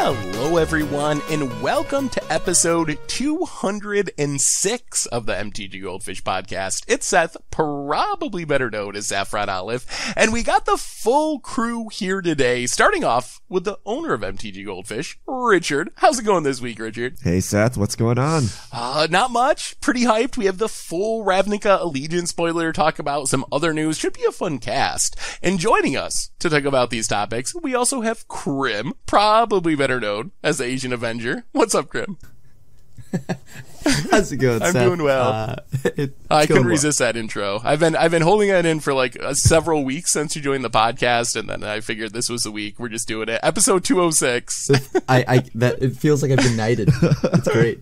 Hello everyone, and welcome to episode 206 of the MTG Goldfish podcast. It's Seth, probably better known as Saffron Olive, and we got the full crew here today, starting off with the owner of MTG Goldfish, Richard. How's it going this week, Richard? Hey Seth, what's going on? Not much. Pretty hyped. We have the full Ravnica Allegiance spoiler to talk about, some other news. Should be a fun cast. And joining us to talk about these topics, we also have Krim, probably better known as the Asian Avenger. What's up, Krim? How's it going, I'm Seth? doing well. I couldn't resist that intro. I've been holding that in for like several weeks since you joined the podcast, and then I figured this was the week. We're just doing it. Episode 206. It feels like I've been knighted. It's great.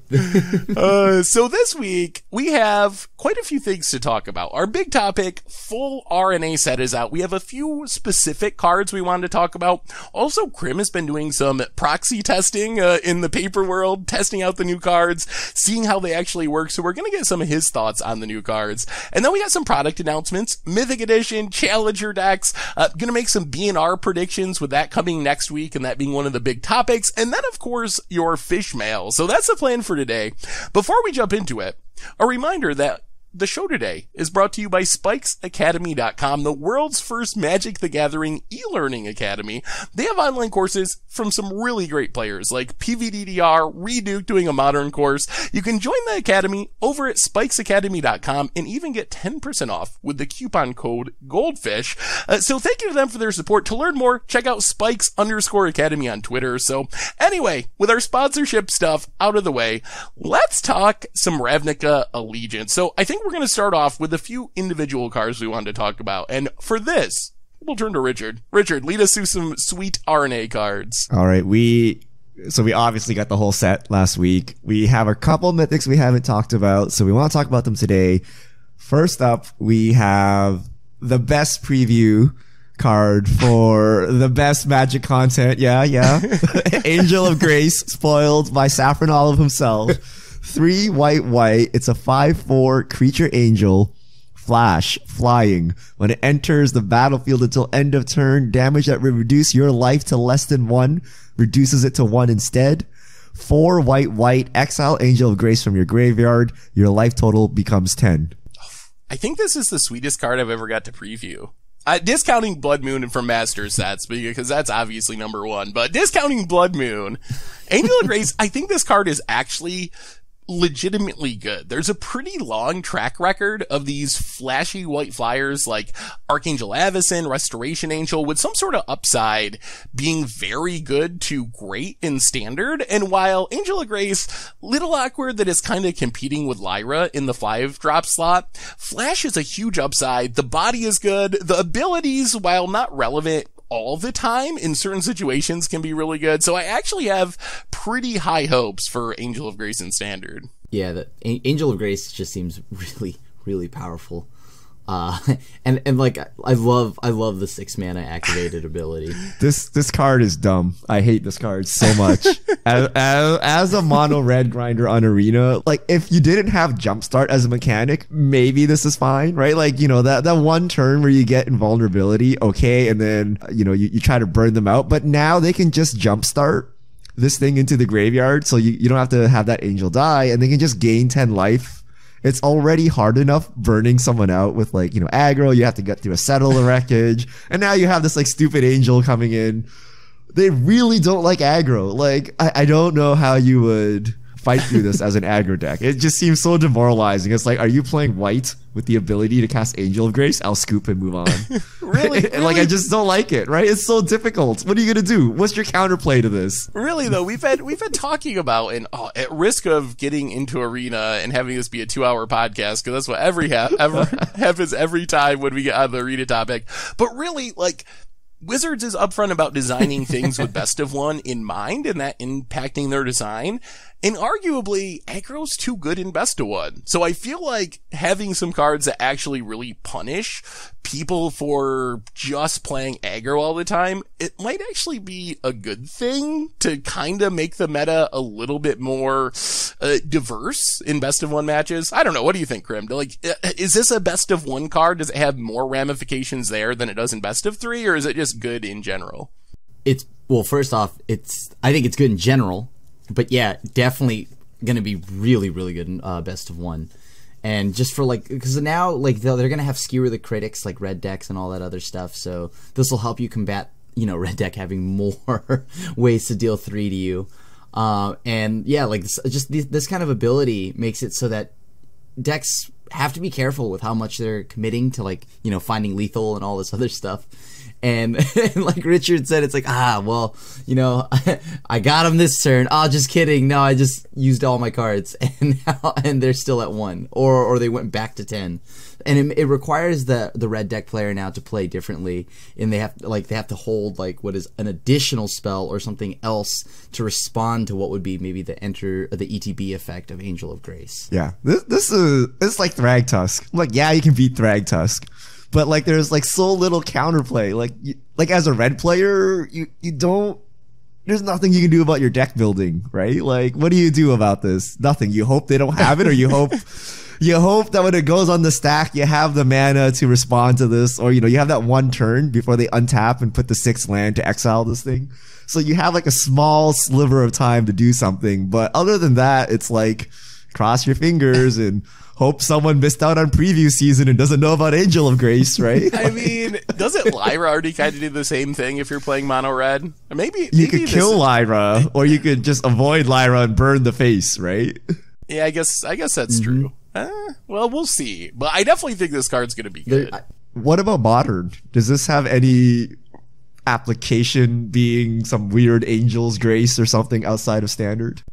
So this week we have quite a few things to talk about. Our big topic, full RNA set, is out. We have a few specific cards we wanted to talk about. Also, Krim has been doing some proxy testing in the paper world, testing out the new cards, seeing how they actually work. So we're going to get some of his thoughts on the new cards. And then we got some product announcements, Mythic Edition, Challenger decks, going to make some BNR predictions with that coming next week, and that being one of the big topics. And then, of course, your Fishmail. So that's the plan for today. Before we jump into it, a reminder that the show today is brought to you by SpikesAcademy.com, the world's first Magic the Gathering e-learning academy. They have online courses from some really great players like PVDDR, Reduke doing a modern course. You can join the academy over at SpikesAcademy.com and even get 10% off with the coupon code GOLDFISH. So thank you to them for their support. To learn more, check out Spikes_Academy on Twitter. So anyway, with our sponsorship stuff out of the way, let's talk some Ravnica Allegiance. So I think we're going to start off with a few individual cards we wanted to talk about. And for this, we'll turn to Richard. Richard, lead us through some sweet RNA cards. All right, we obviously got the whole set last week. We have a couple mythics we haven't talked about, so we want to talk about them today. First up, we have the best preview card for the best Magic content. Yeah. Angel of Grace, spoiled by Saffron Olive himself. 3 white. It's a 5/4 creature angel. Flash, flying. When it enters the battlefield until end of turn, damage that would reduce your life to less than 1 reduces it to 1 instead. 4 white. Exile Angel of Grace from your graveyard. Your life total becomes 10. I think this is the sweetest card I've ever got to preview. Discounting Blood Moon from Master sets, because that's obviously number one, but discounting Blood Moon, Angel of Grace, I think this card is actually legitimately good. There's a pretty long track record of these flashy white flyers like Archangel Avacyn, Restoration Angel, with some sort of upside being very good to great in standard. And while Angel of Grace, little awkward that it's kind of competing with Lyra in the 5-drop slot, Flash is a huge upside. The body is good. The abilities, while not relevant all the time, in certain situations can be really good. So I actually have pretty high hopes for Angel of Grace in standard. Yeah, the Angel of Grace just seems really, really powerful. And like I love the 6-mana activated ability. This card is dumb. I hate this card so much. as a mono red grinder on Arena, like if you didn't have Jumpstart as a mechanic, maybe this is fine, right? Like, you know, that one turn where you get invulnerability, okay, and then you try to burn them out, but now they can just Jumpstart this thing into the graveyard, so you don't have to have that angel die, and they can just gain 10 life. It's already hard enough burning someone out with, like, aggro. You have to get through a settle the wreckage. And now you have this, like, stupid angel coming in. They really don't like aggro. Like, I don't know how you would fight through this as an aggro deck. It just seems so demoralizing. It's like, are you playing white with the ability to cast Angel of Grace? I'll scoop and move on. Really? Like, I just don't like it, right? It's so difficult. What are you going to do? What's your counterplay to this? Really, though, we've been talking about, and at risk of getting into Arena and having this be a 2-hour podcast, because that's what happens every time when we get on the Arena topic. But really, like, Wizards is upfront about designing things with best of one in mind, and that impacting their design. And arguably, aggro's too good in best of one. So I feel like having some cards that actually really punish people for just playing aggro all the time, it might actually be a good thing to kind of make the meta a little bit more diverse in best of one matches. I don't know. What do you think, Krim? Like, is this a best of one card? Does it have more ramifications there than it does in best of three, or is it just good in general? It's Well, first off, I think it's good in general, but yeah, definitely going to be really, really good in best of one. And just for like, because now like they're going to have skewer the critics like red decks and all that other stuff. So this will help you combat, you know, red deck having more ways to deal 3 to you. And yeah, like this kind of ability makes it so that decks have to be careful with how much they're committing to, like, you know, finding lethal and all this other stuff. And like Richard said, it's like, well, you know, I got him this turn. Oh, just kidding. No, I just used all my cards, and they're still at 1, or they went back to 10. And it requires the red deck player now to play differently, and they have to hold like what is an additional spell or something else to respond to what would be maybe the ETB effect of Angel of Grace. Yeah, it's like Thragtusk. Like, yeah, you can beat Thragtusk, but like there's like so little counterplay. Like as a red player, you don't. There's nothing you can do about your deck building, right? Like, what do you do about this? Nothing. You hope they don't have it, or you hope that when it goes on the stack, you have the mana to respond to this, or, you know, you have that one turn before they untap and put the 6th land to exile this thing. So you have like a small sliver of time to do something. But other than that, it's like cross your fingers and hope someone missed out on preview season and doesn't know about Angel of Grace, right? I mean, doesn't Lyra already kind of do the same thing if you're playing mono red? Maybe you could kill Lyra, or you could just avoid Lyra and burn the face, right? Yeah, I guess that's true. Well, we'll see. But I definitely think this card's going to be good. What about Modern? Does this have any application being some weird Angel's Grace or something outside of Standard?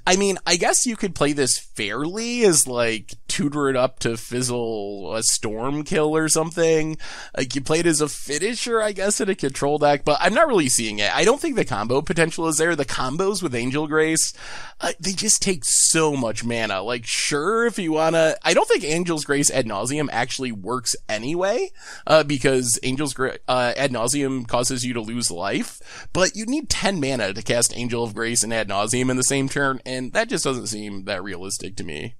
I mean, I guess you could play this fairly as, like, tutor it up to fizzle a storm kill or something. Like, you play it as a finisher, I guess, in a control deck, but I'm not really seeing it. I don't think the combo potential is there. The combos with Angel Grace, they just take so much mana. Like, sure, if you wanna... I don't think Angel's Grace ad nauseum actually works anyway, because Angel's ad nauseum causes you to lose life, but you need 10 mana to cast Angel of Grace and ad nauseum in the same turn, and that just doesn't seem that realistic to me.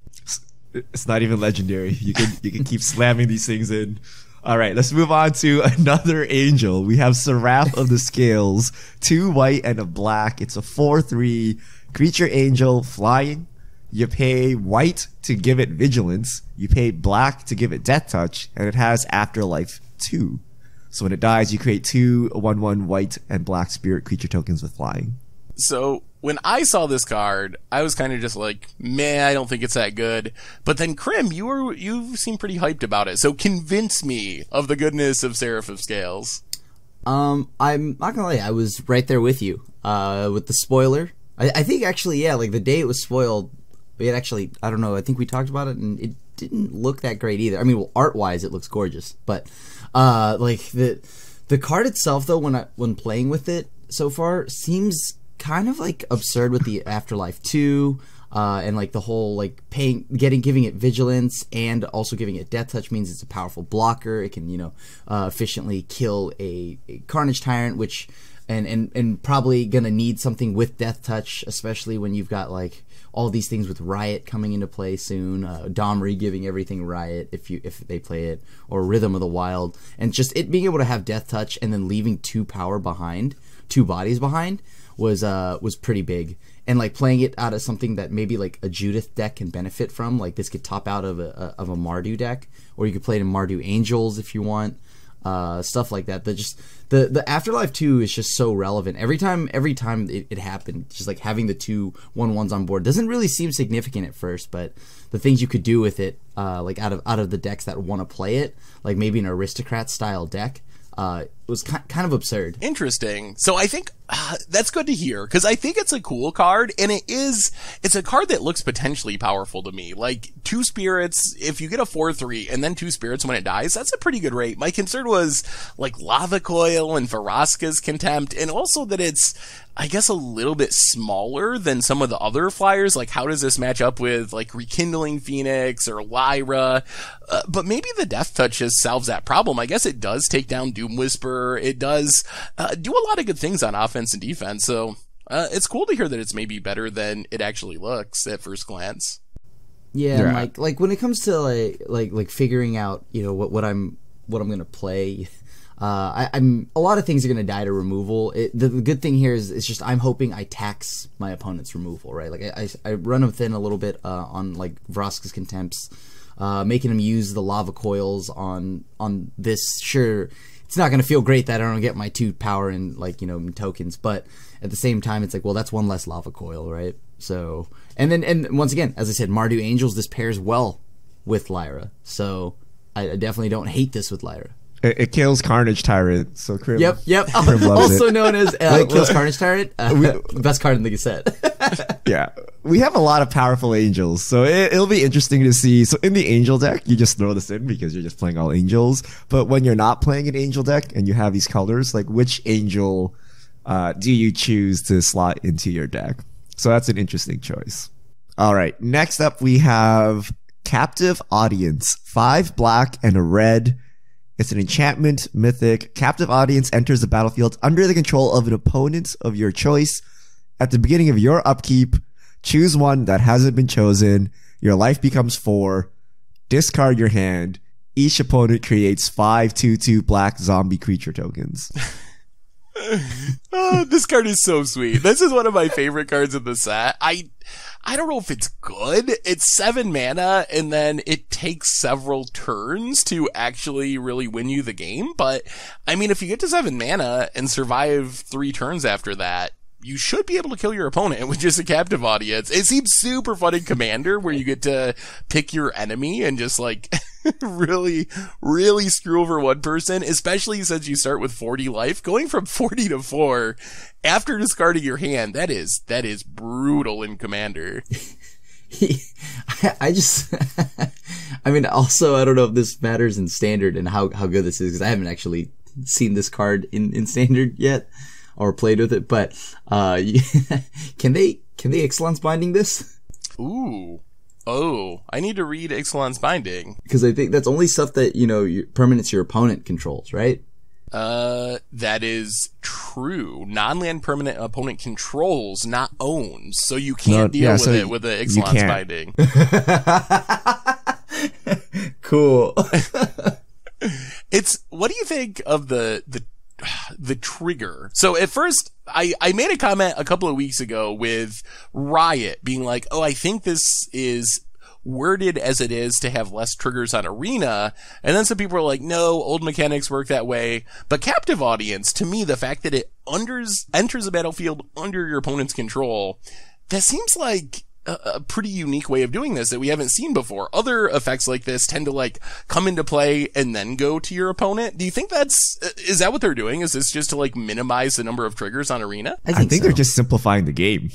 It's not even legendary. You can keep slamming these things in. All right, let's move on to another angel. We have Seraphim Scales, 2 white and a black. It's a 4/3 creature angel flying. You pay white to give it vigilance. You pay black to give it death touch, and it has afterlife 2. So when it dies, you create 2 1/1 white and black spirit creature tokens with flying. So when I saw this card, I was kind of just like, meh, I don't think it's that good. But then Krim, you seem pretty hyped about it. So convince me of the goodness of Seraphim Scales. I'm not gonna lie, I was right there with you. With the spoiler. I think actually, yeah, like the day it was spoiled, it actually, I don't know, I think we talked about it and it didn't look that great either. I mean, well, art-wise it looks gorgeous, but like the card itself though, when playing with it so far, seems kind of like absurd with the Afterlife 2, and like the whole like giving it vigilance and also giving it death touch means it's a powerful blocker. It can, you know, efficiently kill a Carnage Tyrant, which and probably gonna need something with death touch, especially when you've got like all these things with Riot coming into play soon. Domri giving everything Riot if they play it, or Rhythm of the Wild, and just it being able to have death touch and then leaving 2 bodies behind was pretty big. And like playing it out of something that maybe like a Judith deck can benefit from, like this could top out of a Mardu deck, or you could play it in Mardu Angels if you want, stuff like that. The Afterlife 2 is just so relevant. Every time it happened, just like having the 2 1/1s on board doesn't really seem significant at first, but the things you could do with it, like out of the decks that want to play it, like maybe an Aristocrat style deck, it was kind of absurd. Interesting. So I think that's good to hear, because I think it's a cool card, and it's a card that looks potentially powerful to me. Like 2 spirits, if you get a 4/3 and then 2 spirits when it dies, that's a pretty good rate. My concern was like Lava Coil and Vraska's Contempt, and also that it's, I guess, a little bit smaller than some of the other flyers. Like, how does this match up with like Rekindling Phoenix or Lyra? But maybe the death touch just solves that problem. I guess it does take down Doom Whisper. It does do a lot of good things on offense and defense. So it's cool to hear that it's maybe better than it actually looks at first glance. Yeah, and like when it comes to like figuring out, you know, what I'm gonna play. I'm a lot of things are going to die to removal. The good thing here is it's just I'm hoping I tax my opponent's removal, right? Like I run them thin a little bit on like Vraska's Contempts, making him use the lava coils on this. Sure, it's not going to feel great that I don't get my 2 power and like tokens, but at the same time it's like, well, that's one less lava coil, right? So and once again, as I said, Mardu Angels, this pairs well with Lyra, so I definitely don't hate this with Lyra. It kills Carnage Tyrant, so Krim. Yep. Krim Also it. known as kills Carnage Tyrant. Best card in the set. Yeah, we have a lot of powerful angels, so it'll be interesting to see. So in the angel deck, you just throw this in because you're just playing all angels. But when you're not playing an angel deck and you have these colors, like which angel do you choose to slot into your deck? So that's an interesting choice. All right, next up we have Captive Audience, 5 black and a red. It's an enchantment, mythic. Captive Audience enters the battlefield under the control of an opponent of your choice. At the beginning of your upkeep, choose one that hasn't been chosen. Your life becomes 4. Discard your hand. Each opponent creates 5 2/2 black zombie creature tokens. Oh, this card is so sweet. This is one of my favorite cards in the set. I don't know if it's good. It's 7 mana, and then it takes several turns to actually really win you the game. But, I mean, if you get to 7 mana and survive 3 turns after that, you should be able to kill your opponent with just a Captive Audience. It seems super fun in Commander, where you get to pick your enemy and just, like, really, really screw over one person, especially since you start with 40 life. Going from 40 to 4 after discarding your hand, that is brutal in Commander. I mean, also, I don't know if this matters in Standard and how good this is, because I haven't actually seen this card in Standard yet or played with it, but can they Ixalan's Binding this? Ooh. Oh, I need to read Ixalan's Binding. Because I think that's only stuff that, permanents your opponent controls, right? That is true. Non-land permanent opponent controls, not owns, so you can't deal with it with the Ixalan's Binding. Cool. What do you think of the trigger? So at first, I made a comment a couple of weeks ago with Riot being like, oh, I think this is worded as it is to have less triggers on Arena. And then some people are like, no, old mechanics work that way. But Captive Audience, to me, the fact that it enters the battlefield under your opponent's control, that seems like a pretty unique way of doing this that we haven't seen before. Other effects like this tend to like come into play and then go to your opponent. Do you think is that what they're doing? Is this just to like minimize the number of triggers on Arena? I think they're just simplifying the game.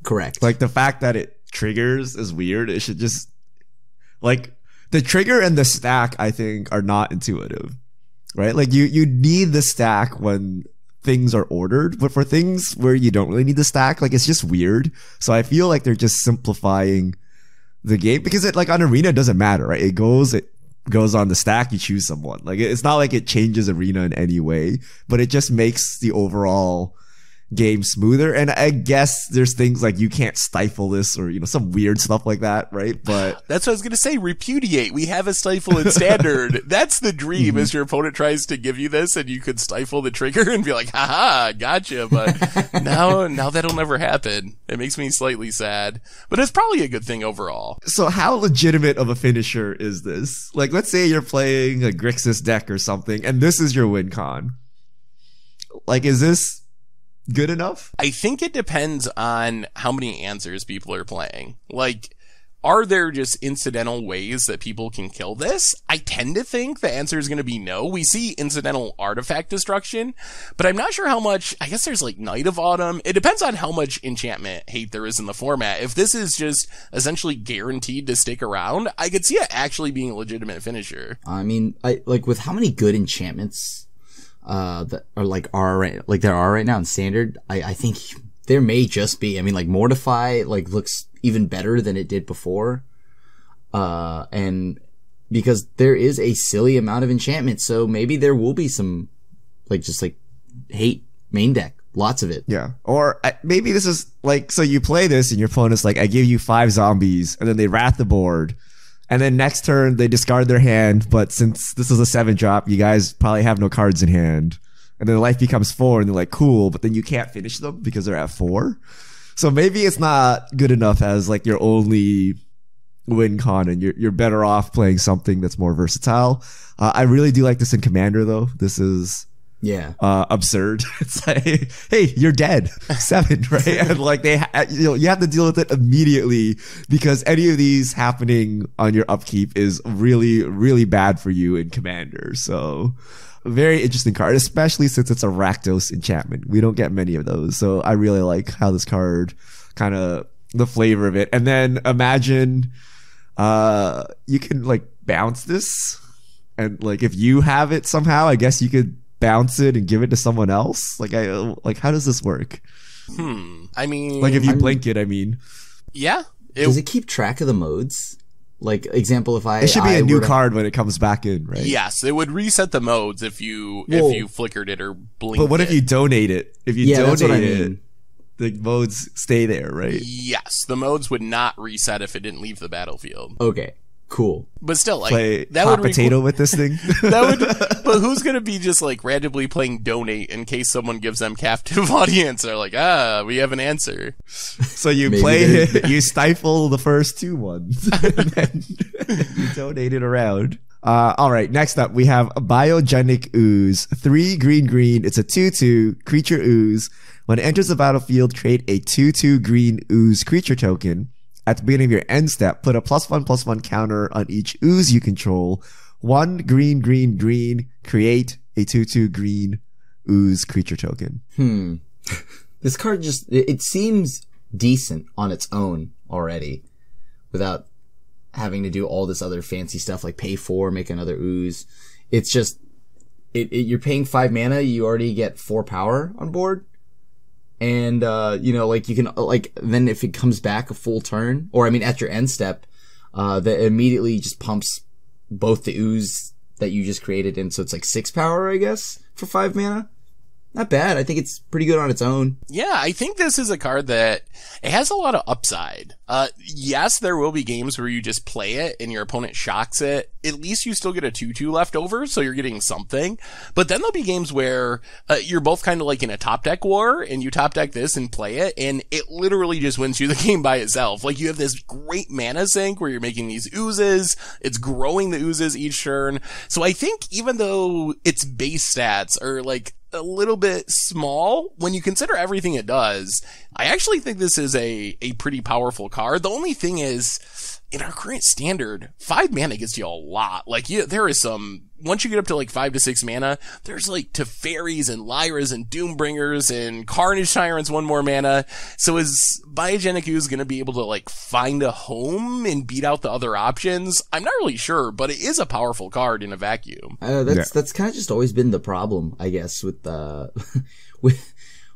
Correct. Like the fact that it triggers is weird. It should just, like, the trigger and the stack, I think, are not intuitive, right? Like you need the stack when things are ordered, but for things where you don't really need the stack, like, it's just weird. So I feel like they're just simplifying the game, because it, like, on Arena, it doesn't matter, right? It goes on the stack, you choose someone. Like, it's not like it changes Arena in any way, but it just makes the overall game smoother. And I guess there's things like you can't stifle this, or some weird stuff like that, right? But that's what I was gonna say. Repudiate. We have a stifle in Standard. That's the dream. As your opponent tries to give you this, and you could stifle the trigger and be like, haha, gotcha. But now that'll never happen. It makes me slightly sad, but it's probably a good thing overall. So how legitimate of a finisher is this? Like, let's say you're playing a Grixis deck or something, and this is your win con. Like, is this good enough? I think it depends on how many answers people are playing. Like, are there just incidental ways that people can kill this? I tend to think the answer is going to be no. We see incidental artifact destruction, but I'm not sure how much. I guess there's like Night of Autumn. It depends on how much enchantment hate there is in the format. If this is just essentially guaranteed to stick around, I could see it actually being a legitimate finisher. I mean, like with how many good enchantments that there are right now in Standard, I think there may just be. I mean, like, Mortify looks even better than it did before, and because there is a silly amount of enchantment, so maybe there will be some just hate main deck, lots of it. Yeah, or maybe this is like, so you play this and your opponent's like, I give you 5 zombies, and then they rat the board, And then next turn, they discard their hand. But since this is a 7-drop, you guys probably have no cards in hand. And then life becomes 4, and they're like, cool. But then you can't finish them because they're at 4. So maybe it's not good enough as like your only win con, and you're better off playing something that's more versatile. I really do like this in Commander, though. This is absurd. It's like, hey, you're dead. 7, right? And like you have to deal with it immediately because any of these happening on your upkeep is really, really bad for you in Commander. So very interesting card, especially since it's a Rakdos enchantment. We don't get many of those. So I really like how this card kind of the flavor of it. And then imagine you can like bounce this, and like if you have it somehow, I guess you could bounce it and give it to someone else. Like how does this work? I mean, like if you blink it, I mean, yeah. Does it keep track of the modes? Like, example, if it should be a new card when it comes back in, right? Yes, it would reset the modes if you flickered it or blinked. But what if you donate it? If you donate that's what I it, mean. the modes stay there, right? Yes, the modes would not reset if it didn't leave the battlefield. Okay, cool. But still, like Play that hot would potato with this thing. But who's gonna be just like randomly playing donate in case someone gives them captive audience? They're like, we have an answer. So you play it, you stifle the first 2 ones, and then you donate it around. All right, next up we have a Biogenic Ooze. 3 green. It's a 2/2 creature ooze. When it enters the battlefield, create a 2/2 green ooze creature token. At the beginning of your end step, put a +1/+1 counter on each ooze you control. 1 green. Create a 2/2 green ooze creature token. This card it seems decent on its own already, without having to do all this other fancy stuff like pay 4, make another ooze. It's just you're paying 5 mana, you already get 4 power on board. And, like you can, like, then if it comes back a full turn, or I mean at your end step, that immediately just pumps both the ooze that you just created in. So it's like 6 power, I guess, for 5 mana. Not bad. I think it's pretty good on its own. Yeah, I think this is a card that it has a lot of upside. Yes, there will be games where you just play it and your opponent shocks it. At least you still get a 2/2 left over, so you're getting something. But then there'll be games where you're both kind of like in a top deck war, and you top deck this and play it, and it literally just wins you the game by itself. Like, you have this great mana sink where you're making these oozes, it's growing the oozes each turn. So I think even though its base stats are like a little bit small, when you consider everything it does, I actually think this is a pretty powerful card. The only thing is, in our current standard, 5 mana gets you a lot. Like, there is some, once you get up to like 5 to 6 mana, there's like Teferis and Lyras and Doombringers and Carnage Tyrants 1 more mana. So is Biogenic Ooze going to be able to like find a home and beat out the other options? I'm not really sure, but it is a powerful card in a vacuum. That's kind of just always been the problem, I guess, with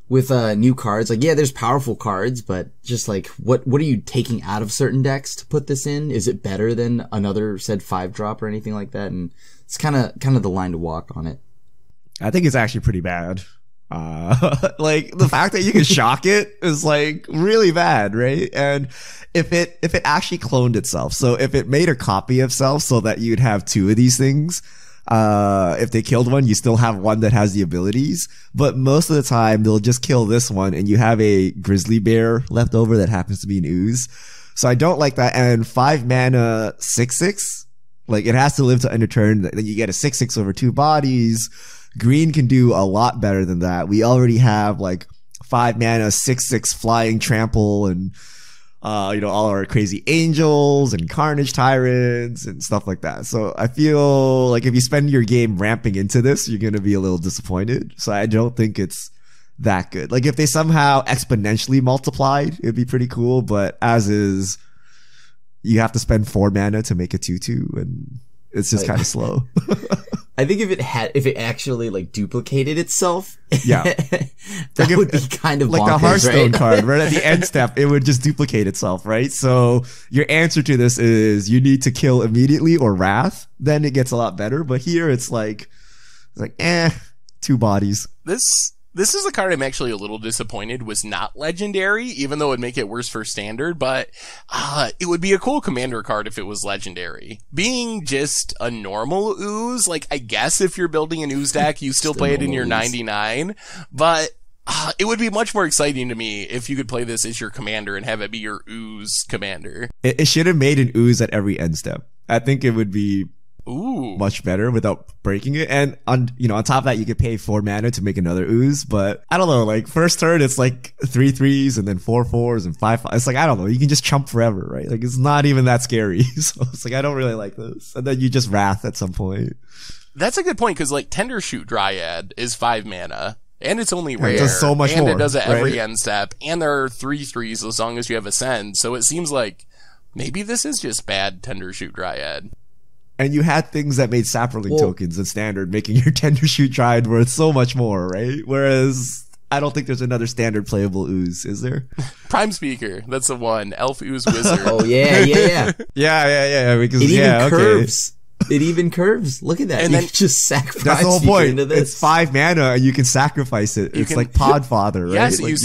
with new cards. Like, yeah, there's powerful cards, but just like, what are you taking out of certain decks to put this in? Is it better than another said 5-drop or anything like that? And it's kind of the line to walk on it. I think it's actually pretty bad. Like, the fact that you can shock it is like really bad, right? And if it actually cloned itself, so if it made a copy of itself so that you'd have 2 of these things, if they killed one, you still have one that has the abilities, but most of the time they'll just kill this one and you have a grizzly bear left over that happens to be an ooze. So I don't like that. And 5 mana 6/6, like, it has to live to end a turn. Then you get a 6/6 over 2 bodies. Green can do a lot better than that. We already have like 5 mana 6/6 flying trample and all our crazy angels and carnage tyrants and stuff like that. So I feel like if you spend your game ramping into this, you're going to be a little disappointed. So I don't think it's that good. Like, if they somehow exponentially multiplied, it'd be pretty cool. But as is, you have to spend 4 mana to make a 2/2, and it's just kind of slow. I think if it actually like duplicated itself, yeah, that would be kind of like bonkers, a Hearthstone right? card, right? At the end step, it would just duplicate itself, right? So your answer to this is you need to kill immediately or Wrath. Then it gets a lot better. But here it's like 2 bodies. This This is a card I'm actually a little disappointed was not legendary, even though it would make it worse for standard, but it would be a cool commander card if it was legendary. Being just a normal ooze, like, I guess if you're building an ooze deck, you still play it in your 99, but it would be much more exciting to me if you could play this as your commander and have it be your ooze commander. It should have made an ooze at every end step. I think it would be much better without breaking it. And on top of that, you could pay 4 mana to make another ooze. But I don't know, like first turn, it's like 3 3s and then 4 4s and 5 5. It's like, I don't know, you can just chump forever, right? Like it's not even that scary. So it's like, I don't really like this. And then you just wrath at some point. That's a good point, because like Tendershoot Dryad is 5 mana. And it's only rare. It does so much and more, it does it every right? end step. And there are 3 3s as long as you have Ascend. So it seems like maybe this is just bad Tendershoot Dryad. And you had things that made Saproling tokens in standard, making your Tendershoot Dryad worth so much more, right? Whereas I don't think there's another standard playable ooze, is there? Prime Speaker, that's the one. Elf Ooze Wizard. Oh yeah. Yeah. Because It even curves. It even curves. Look at that. And you then just sacrifice. That's the whole Speaker point. into this. It's 5 mana and you can sacrifice it. It's like Podfather, right? Yes, like you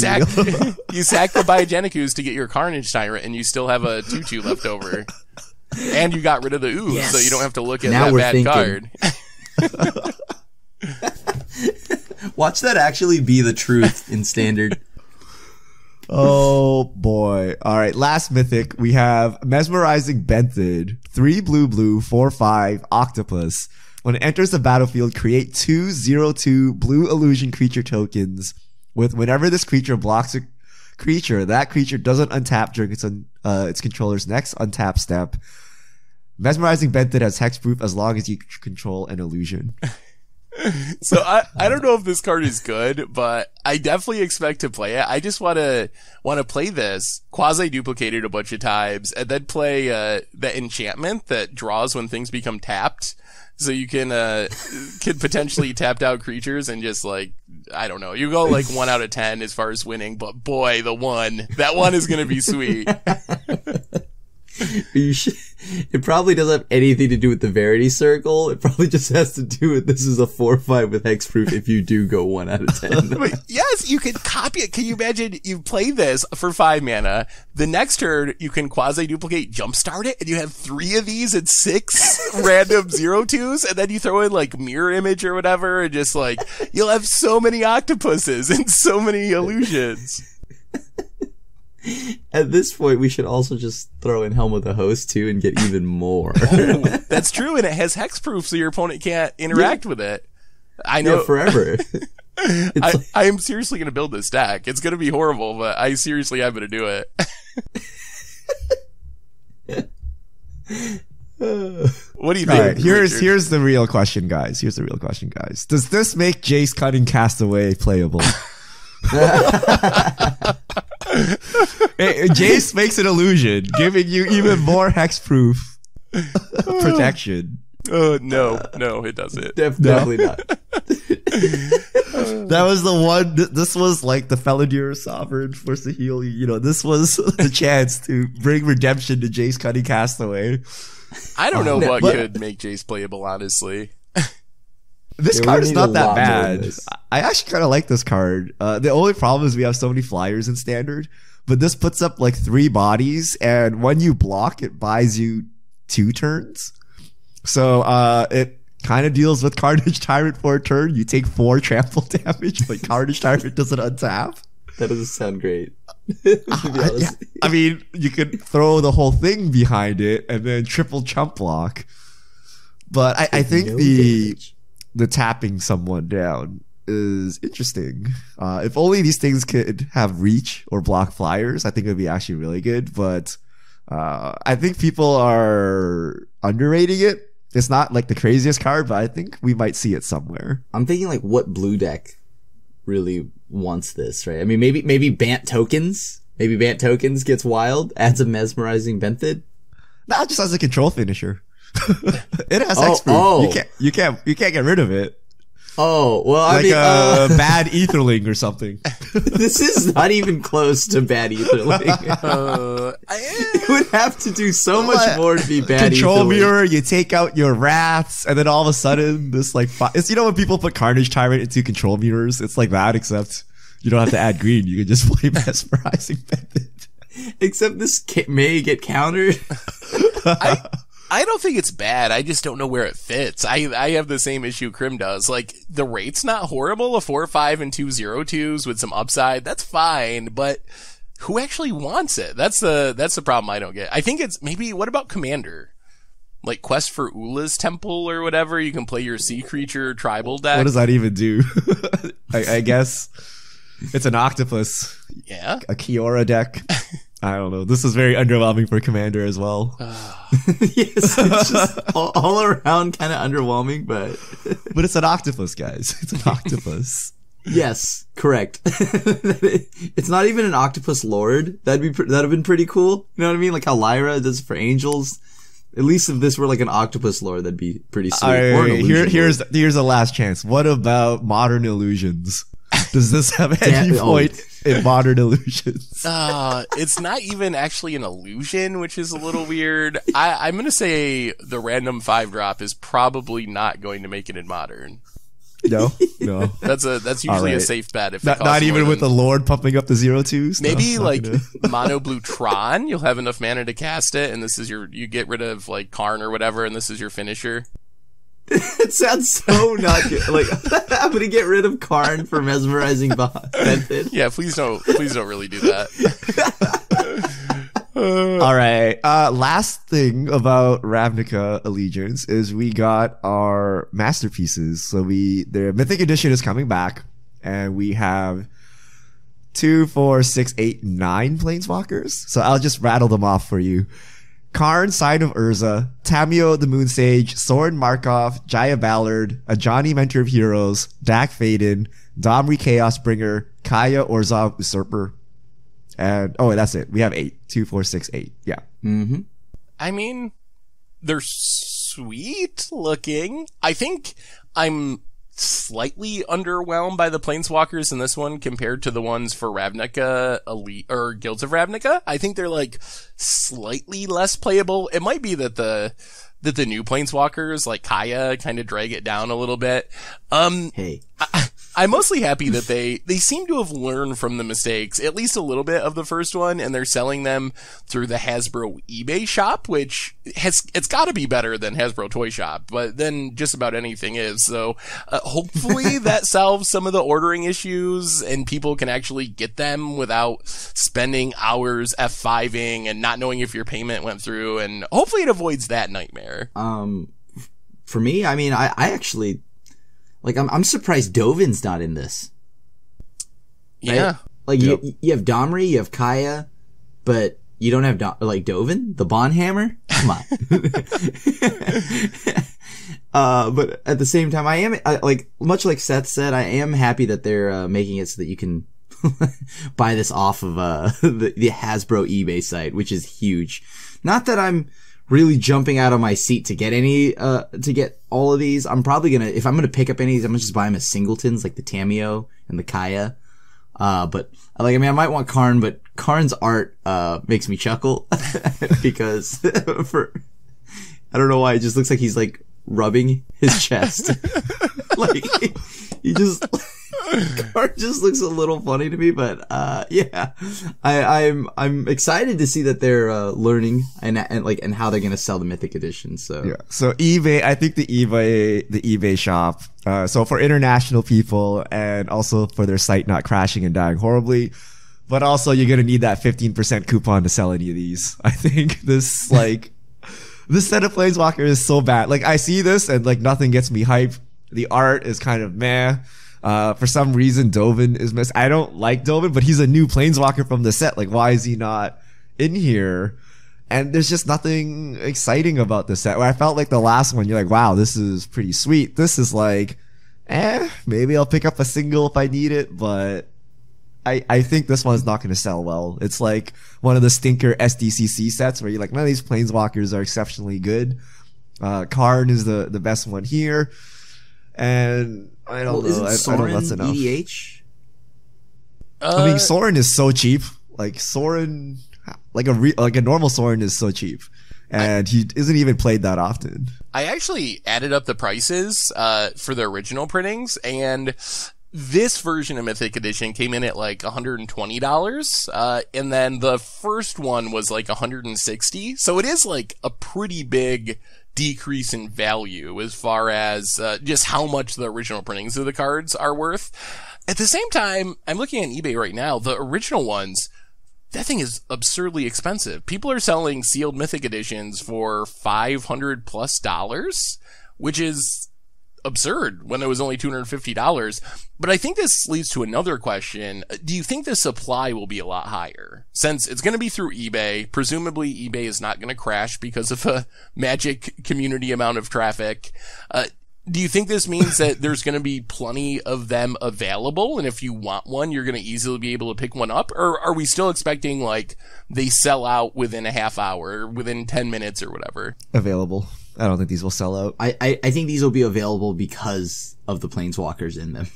sack the Biogenic Ooze to get your Carnage Tyrant, and you still have a 2/2 left over. And you got rid of the ooze, Yes. so you don't have to look at Now that we're bad thinking. card. Watch that actually be the truth in standard. Oh boy. Alright, last mythic. We have Mesmerizing Benthid. 3 blue, 4/5, octopus. When it enters the battlefield, create 2/0/2 blue illusion creature tokens. Whenever this creature blocks a creature, that creature doesn't untap during its controller's next untap step. Mesmerizing Benthid has hexproof as long as you control an illusion. So I don't know if this card is good, but I definitely expect to play it. I just want to play this, quasi-duplicate it a bunch of times, and then play the enchantment that draws when things become tapped. So you can potentially tapped out creatures and just like, I don't know, you go like 1 out of 10 as far as winning, but boy, that one is going to be sweet. It probably doesn't have anything to do with the Verity Circle. It probably just has to do with this is a 4/5 with hexproof if you do go 1 out of 10. But yes, you can copy it. Can you imagine you play this for 5 mana, the next turn you can quasi-duplicate, jumpstart it, and you have 3 of these and 6 random 0/2s, and then you throw in like Mirror Image or whatever, and just like, you'll have so many octopuses and so many illusions. At this point, we should also just throw in Helm of the Host too and get even more. Oh, that's true, and it has hexproof, so your opponent can't interact with it. I know. Yeah, forever. I am seriously going to build this deck. It's going to be horrible, but I seriously am going to do it. What do you think? All right, here's the real question, guys. Does this make Jace Cunning Castaway playable? Jace makes an illusion, giving you even more hexproof protection. Oh, no, it doesn't. Definitely not. That was the one. This was like the Felidure Sovereign for Saheeli. You know, this was the chance to bring redemption to Jace Cunning Castaway. I don't know what could make Jace playable, honestly. This card is not that bad. I actually kind of like this card. The only problem is we have so many flyers in standard, but this puts up like 3 bodies, and when you block, it buys you 2 turns. So it kind of deals with Carnage Tyrant for a turn. You take 4 trample damage, but Carnage Tyrant doesn't untap. That doesn't sound great. Yeah. I mean, you could throw the whole thing behind it and then triple chump block. But I think the tapping someone down is interesting. If only these things could have reach or block flyers, I think it would be actually really good. But I think people are underrating it. It's not like the craziest card, but I think we might see it somewhere. I'm thinking like what blue deck really wants this, right? I mean, maybe Bant Tokens. Maybe Bant Tokens gets wild, adds a Mesmerizing Benthid. Nah, just as a control finisher. It has hexproof. You can't get rid of it. Oh, well, I Like mean, a bad etherling or something. this is not even close to bad etherling. It would have to do so much more to be bad Control etherling. mirror, you take out your wraths, and then all of a sudden, this like, it's, you know when people put Carnage Tyrant into control mirrors? It's like that, except you don't have to add green. You can just play Mesmerizing Pendant. Except this may get countered. I don't think it's bad. I just don't know where it fits. I have the same issue Krim does. Like, the rate's not horrible. A 4/5 and 2 0/2s with some upside, that's fine, but who actually wants it? That's the problem I don't get. I think it's maybe, what about Commander? Like Quest for Ula's Temple or whatever, you can play your sea creature tribal deck. What does that even do? I guess it's an octopus. Yeah. A Kiora deck. I don't know. This is very underwhelming for Commander as well. Yes, it's just all around kind of underwhelming, but But it's an octopus, guys. It's an octopus. yes, correct. It's not even an octopus lord. That'd have been pretty cool. You know what I mean? Like how Lyra does it for angels. At least if this were like an octopus lord, that'd be pretty sweet. Or an illusion Here's a last chance. What about Modern Illusions? Does this have any point in Modern Illusions? It's not even actually an illusion, which is a little weird. I'm going to say the random 5-drop is probably not going to make it in Modern. No. That's usually a right. safe bet. If Not even with the Lord pumping up the 0/2s? maybe No, like not gonna- Mono Blue Tron, you'll have enough mana to cast it, and this is you get rid of like Karn or whatever, and this is your finisher. It sounds so not good. Like, I'm gonna get rid of Karn for Mesmerizing Method. Yeah, please don't really do that. All right. Last thing about Ravnica Allegiance is we got our masterpieces. So their Mythic Edition is coming back, and we have 2, 4, 6, 8, 9 Planeswalkers. So I'll just rattle them off for you. Karn, Sign of Urza, Tamio the Moon Sage, Soren Markov, Jaya Ballard, Ajani Mentor of Heroes, Dak Faden, Domri Chaos Bringer, Kaya Orzhov Usurper, and that's it. We have 8. 2, 4, 6, 8. Yeah. Mm-hmm. I mean, they're sweet looking. I think I'm slightly underwhelmed by the Planeswalkers in this one compared to the ones for Ravnica Elite or Guilds of Ravnica. I think they're like slightly less playable. It might be that the new Planeswalkers like Kaya kind of drag it down a little bit. Hey. I'm mostly happy that they seem to have learned from the mistakes, at least a little bit of the first one, and they're selling them through the Hasbro eBay shop, which it's got to be better than Hasbro Toy Shop, but then just about anything is. So hopefully that solves some of the ordering issues, and people can actually get them without spending hours F5ing and not knowing if your payment went through, and hopefully it avoids that nightmare. For me, I mean, I actually. Like, I'm surprised Dovin's not in this. Yeah. Right? Like, Yep. you have Domri, you have Kaya, but you don't have, Dovin? The Bondhammer? Come on. But at the same time, much like Seth said, I am happy that they're making it so that you can buy this off of the Hasbro eBay site, which is huge. Not that I'm really jumping out of my seat to get to get all of these. I'm probably if I'm gonna pick up any of these, I'm gonna just buy them as singletons, like the Tamio and the Kaya. But I might want Karn, but Karn's art, makes me chuckle because I don't know why, it just looks like he's like rubbing his chest. Like, he just, Karn just looks a little funny to me, but yeah, I'm excited to see that they're learning and how they're gonna sell the Mythic Edition. So Yeah. So eBay, I think the eBay shop. So for international people and also for their site not crashing and dying horribly, but also you're gonna need that 15% coupon to sell any of these. I think this set of Planeswalker is so bad. Like, I see this and like nothing gets me hyped. The art is kind of meh. For some reason, Dovin is missed. I don't like Dovin, but he's a new Planeswalker from the set. Like, why is he not in here? And there's just nothing exciting about this set. Where I felt like the last one, you're like, wow, this is pretty sweet. This is like, maybe I'll pick up a single if I need it, but I think this one's not going to sell well. It's like one of the stinker SDCC sets where you're like, none of these Planeswalkers are exceptionally good. Karn is the best one here. And I don't Well, know. isn't I don't know if that's Soren enough. EDH? I mean, Soren is so cheap. Like Soren, like a normal Soren is so cheap, and he isn't even played that often. I actually added up the prices for the original printings, and this version of Mythic Edition came in at like $120, and then the first one was like $160. So it is like a pretty big decrease in value as far as just how much the original printings of the cards are worth. At the same time, I'm looking at eBay right now. The original ones, that thing is absurdly expensive. People are selling sealed Mythic editions for $500+, which is absurd when it was only $250. But I think this leads to another question. Do you think the supply will be a lot higher? Since it's going to be through eBay, presumably eBay is not going to crash because of a Magic community amount of traffic. Do you think this means that there's going to be plenty of them available, and if you want one, you're going to easily be able to pick one up? Or are we still expecting, like, they sell out within a half hour, or within 10 minutes or whatever? Available. I don't think these will sell out. I think these will be available because of the planeswalkers in them.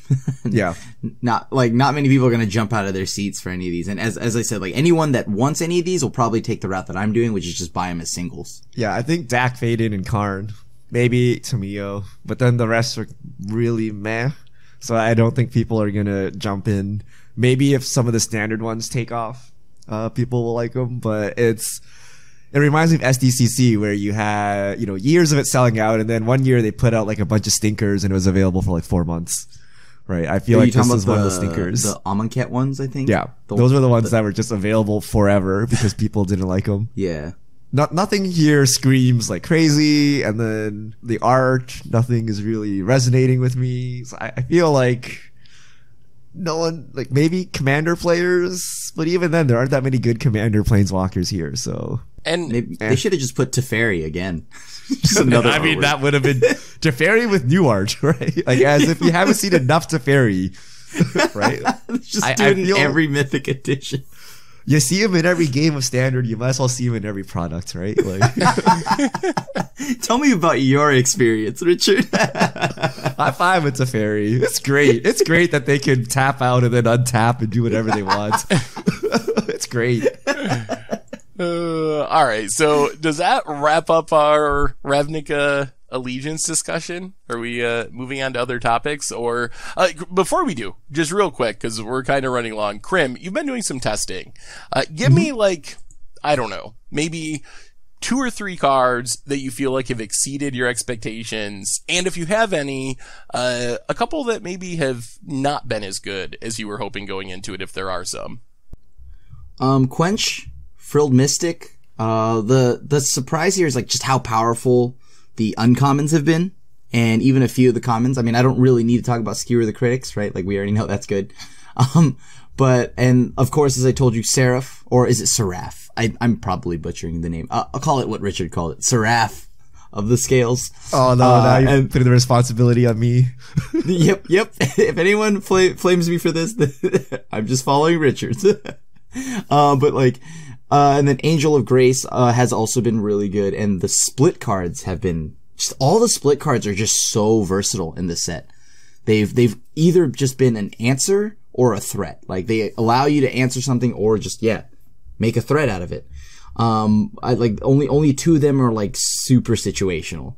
Yeah. Not many people are going to jump out of their seats for any of these. And as I said, like, anyone that wants any of these will probably take the route that I'm doing, which is just buy them as singles. Yeah, I think Dak, Faden, and Karn. Maybe Tamio, but then the rest are really meh. So I don't think people are gonna jump in. Maybe if some of the standard ones take off, people will like them. But it reminds me of SDCC, where you had years of it selling out, and then one year they put out like a bunch of stinkers, and it was available for like 4 months. Right? I feel like this is one of the stinkers. The Amonkhet ones, I think. Yeah, those were the ones that were just available forever because people didn't like them. Yeah. Nothing here screams like crazy, and then the art, nothing is really resonating with me. So I feel like no one, like maybe Commander players, but even then there aren't that many good Commander planeswalkers here. So they should have just put Teferi again. Just another. I mean, that would have been Teferi with new art, right? Like as if you haven't seen enough Teferi, right? Just do it in every Mythic edition. You see him in every game of Standard, you might as well see him in every product, right? Like, tell me about your experience, Richard. High five with Teferi. It's great. It's great that they can tap out and then untap and do whatever they want. It's great. All right, so does that wrap up our Ravnica Allegiance discussion? Are we moving on to other topics? Or before we do, just real quick, because we're kind of running long. Krim, you've been doing some testing. Give me, like, I don't know, maybe 2 or 3 cards that you feel like have exceeded your expectations, and if you have any, a couple that maybe have not been as good as you were hoping going into it, if there are some. Quench, Frilled Mystic. The surprise here is like just how powerful the uncommons have been, and even a few of the commons. I mean, I don't really need to talk about Skewer the Critics, right? Like, we already know that's good. And of course, as I told you, Seraph, or is it Seraph? I'm probably butchering the name. I'll call it what Richard called it. Seraph of the Scales. Oh, no, now you're putting the responsibility on me. Yep. If anyone flames me for this, I'm just following Richard's. And then Angel of Grace has also been really good, and the split cards have been all the split cards are just so versatile in this set. They've either just been an answer or a threat. Like, they allow you to answer something or just make a threat out of it. Only 2 of them are like super situational.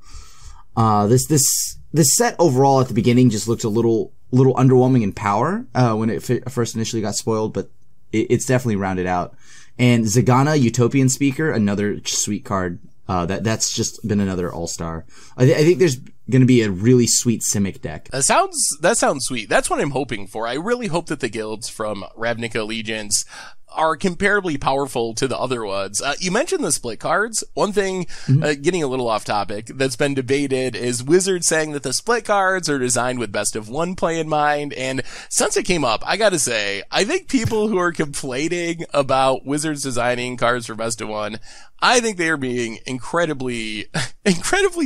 This set overall at the beginning just looked a little underwhelming in power when it first initially got spoiled, but it's definitely rounded out. And Zagana, Utopian Speaker, another sweet card. That's just been another all-star. I think there's gonna be a really sweet Simic deck. That sounds sweet. That's what I'm hoping for. I really hope that the guilds from Ravnica Allegiance are comparably powerful to the other ones. You mentioned the split cards. One thing, getting a little off topic, that's been debated is Wizards saying that the split cards are designed with best of one play in mind. And since it came up, I gotta say, I think people who are complaining about Wizards designing cards for best of one, I think they are being incredibly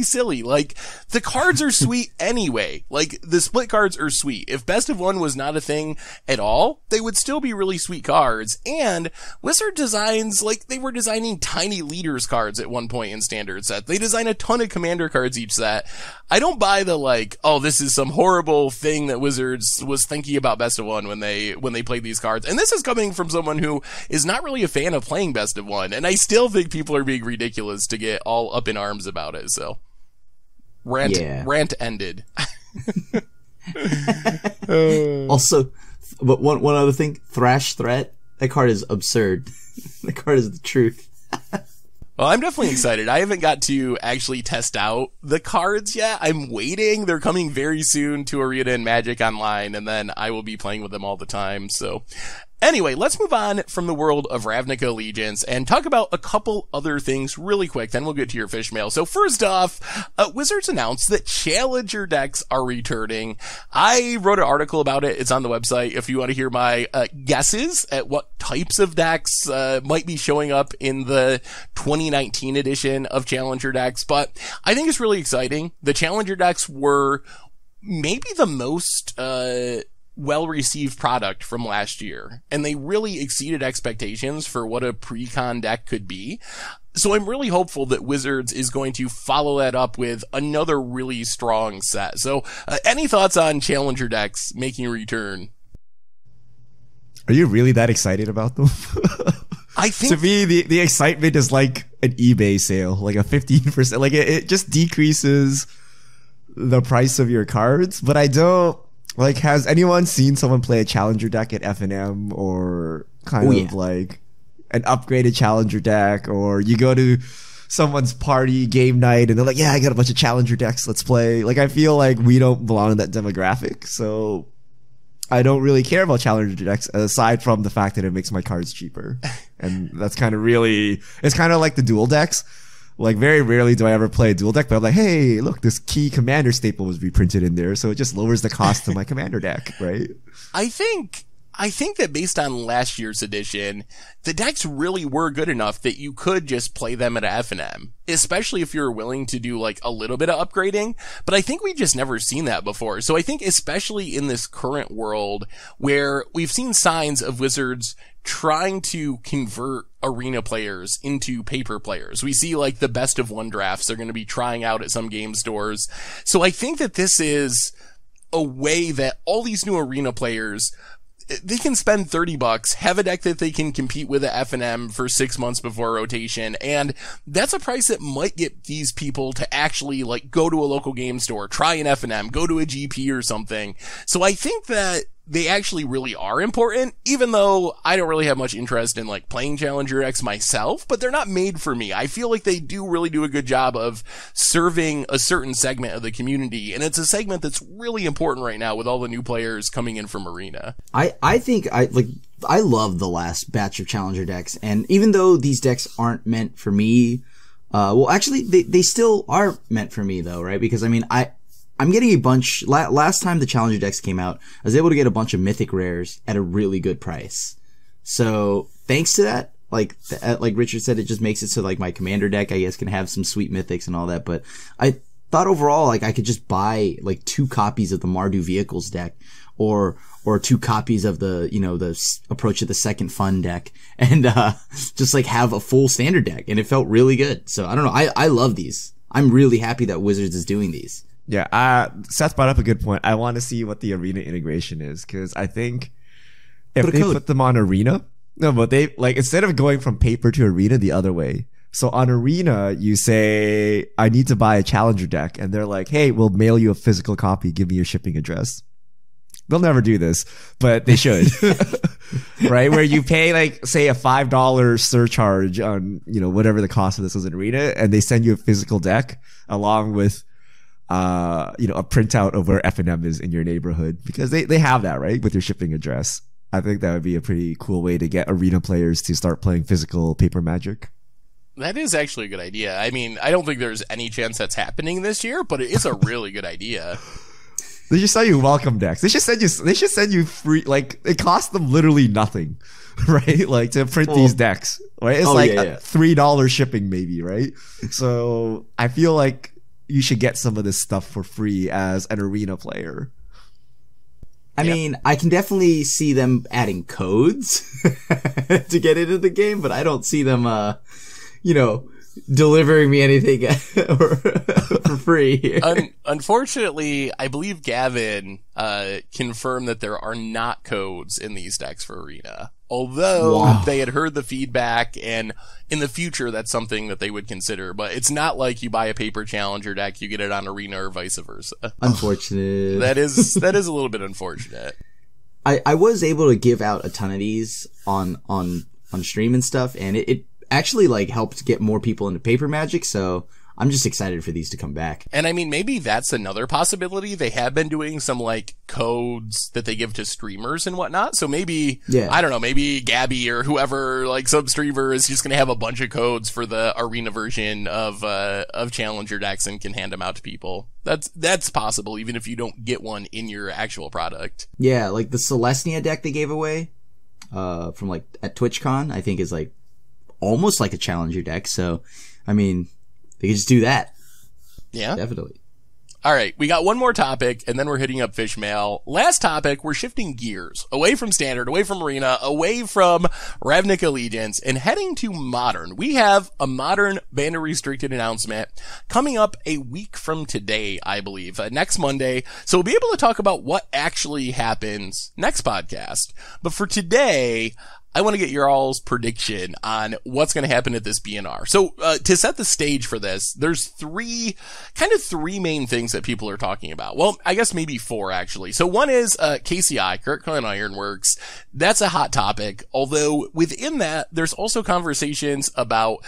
silly. Like, the cards are sweet anyway. Like, the split cards are sweet. If best of one was not a thing at all, they would still be really sweet cards. And Wizard designs, like, they were designing tiny leaders cards at one point in standard set. They design a ton of commander cards each set. I don't buy the, like, oh, this is some horrible thing that Wizards was thinking about Best of One when they played these cards. And this is coming from someone who is not really a fan of playing Best of One. And I still think people are being ridiculous to get all up in arms about it. So rant ended. Also, but one other thing, Thrash Threat. That card is absurd. That card is the truth. Well, I'm definitely excited. I haven't got to actually test out the cards yet. I'm waiting. They're coming very soon to Arena and Magic Online, and then I will be playing with them all the time. So anyway, let's move on from the world of Ravnica Allegiance and talk about a couple other things really quick, then we'll get to your Fishmail. So first off, Wizards announced that Challenger decks are returning. I wrote an article about it. It's on the website if you want to hear my guesses at what types of decks might be showing up in the 2019 edition of Challenger decks. But I think it's really exciting. The Challenger decks were maybe the most well-received product from last year, and they really exceeded expectations for what a pre-con deck could be. So I'm really hopeful that Wizards is going to follow that up with another really strong set. So any thoughts on Challenger decks making a return? Are you really that excited about them? I think to me, the excitement is like an eBay sale, like a 15%. Like it just decreases the price of your cards, but I don't. Like, has anyone seen someone play a Challenger deck at F&M or kind of like an upgraded Challenger deck, or you go to someone's party game night and they're like, yeah, I got a bunch of Challenger decks, let's play. Like, I feel like we don't belong in that demographic, so I don't really care about Challenger decks aside from the fact that it makes my cards cheaper. And that's kind of really, it's kind of like the dual decks. Like, very rarely do I ever play a dual deck, but I'm like, hey, look, this key commander staple was reprinted in there, so it just lowers the cost of my commander deck, right? I think that based on last year's edition, the decks really were good enough that you could just play them at a F&M, especially if you're willing to do like a little bit of upgrading. But I think we've just never seen that before. So I think especially in this current world where we've seen signs of Wizards trying to convert arena players into paper players. We see like the best of one drafts they're going to be trying out at some game stores. So I think that this is a way that all these new arena players, they can spend $30, have a deck that they can compete with at F&M for 6 months before rotation, and that's a price that might get these people to actually like go to a local game store, try an F&M, go to a GP or something. So I think that they actually really are important, even though I don't really have much interest in like playing Challenger decks myself, but they're not made for me. I feel like they do really do a good job of serving a certain segment of the community, and it's a segment that's really important right now with all the new players coming in from Arena. I think I love the last batch of Challenger decks, and even though these decks aren't meant for me, well, actually they still are meant for me though, right? Because I mean, I'm getting a bunch. Last time the Challenger decks came out, I was able to get a bunch of Mythic rares at a really good price. So thanks to that, like Richard said, it just makes it so like my commander deck, I guess, can have some sweet Mythics and all that. But I thought overall, like I could just buy like 2 copies of the Mardu Vehicles deck, or 2 copies of the, you know, the Approach of the Second Fun deck, and just like have a full standard deck, and it felt really good. So I don't know, I love these. I'm really happy that Wizards is doing these. Yeah, Seth brought up a good point. I want to see what the Arena integration is, because I think if they put them on Arena, no, but they like instead of going from paper to Arena the other way. So on Arena, you say, I need to buy a Challenger deck, and they're like, hey, we'll mail you a physical copy. Give me your shipping address. They'll never do this, but they should. Right? Where you pay like, say, a $5 surcharge on, you know, whatever the cost of this is in Arena, and they send you a physical deck along with you know, a printout of where F&M is in your neighborhood, because they have that, right, with your shipping address. I think that would be a pretty cool way to get Arena players to start playing physical paper Magic. That is actually a good idea. I mean, I don't think there's any chance that's happening this year, but it is a really good idea. They should sell you welcome decks. They should send you free, like, it costs them literally nothing, right? Like, to print these decks, right? It's $3 shipping maybe, right? So I feel like you should get some of this stuff for free as an Arena player. I mean, I can definitely see them adding codes to get into the game, but I don't see them, delivering me anything for free here. Unfortunately, I believe Gavin confirmed that there are not codes in these decks for Arena. Although they had heard the feedback, and in the future, that's something that they would consider. But it's not like you buy a paper challenger deck, you get it on Arena, or vice versa. Unfortunate. That is a little bit unfortunate. I was able to give out a ton of these on stream and stuff, and it actually like helped get more people into paper Magic. So I'm just excited for these to come back. And I mean, maybe that's another possibility. They have been doing some like codes that they give to streamers and whatnot. So maybe, I don't know, maybe Gabby or whoever, like some streamer is just going to have a bunch of codes for the Arena version of Challenger decks and can hand them out to people. That's possible, even if you don't get one in your actual product. Yeah, like the Celestia deck they gave away, from like at TwitchCon, I think is like almost like a Challenger deck. So, I mean, they can just do that. Yeah. Definitely. All right. We got one more topic, and then we're hitting up Fishmail. Last topic, we're shifting gears away from Standard, away from Arena, away from Ravnica Allegiance, and heading to Modern. We have a Modern Banner Restricted announcement coming up a week from today, I believe, next Monday. So we'll be able to talk about what actually happens next podcast. But for today, I want to get your all's prediction on what's going to happen at this BNR. So, to set the stage for this, there's three main things that people are talking about. Well, I guess maybe four, actually. So one is, KCI, Kirkland Ironworks. That's a hot topic. Although within that, there's also conversations about,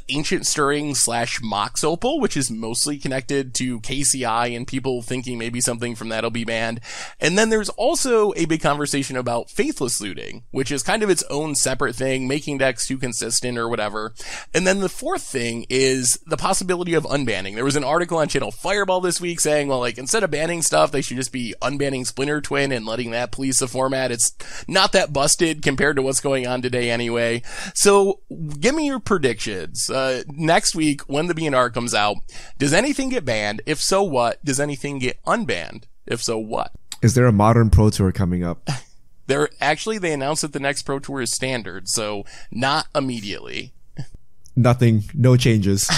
Ancient Stirring / Mox Opal, which is mostly connected to KCI and people thinking maybe something from that'll be banned. And then there's also a big conversation about Faithless Looting, which is kind of its own separate thing, making decks too consistent or whatever. And then the fourth thing is the possibility of unbanning. There was an article on Channel Fireball this week saying, well, like, instead of banning stuff, they should just be unbanning Splinter Twin and letting that police the format. It's not that busted compared to what's going on today anyway. So give me your predictions. Next week, when the BNR comes out, does anything get banned? If so, what? Does anything get unbanned? If so, what? Is there a Modern Pro Tour coming up? They announced that the next Pro Tour is Standard, so not immediately. Nothing, no changes.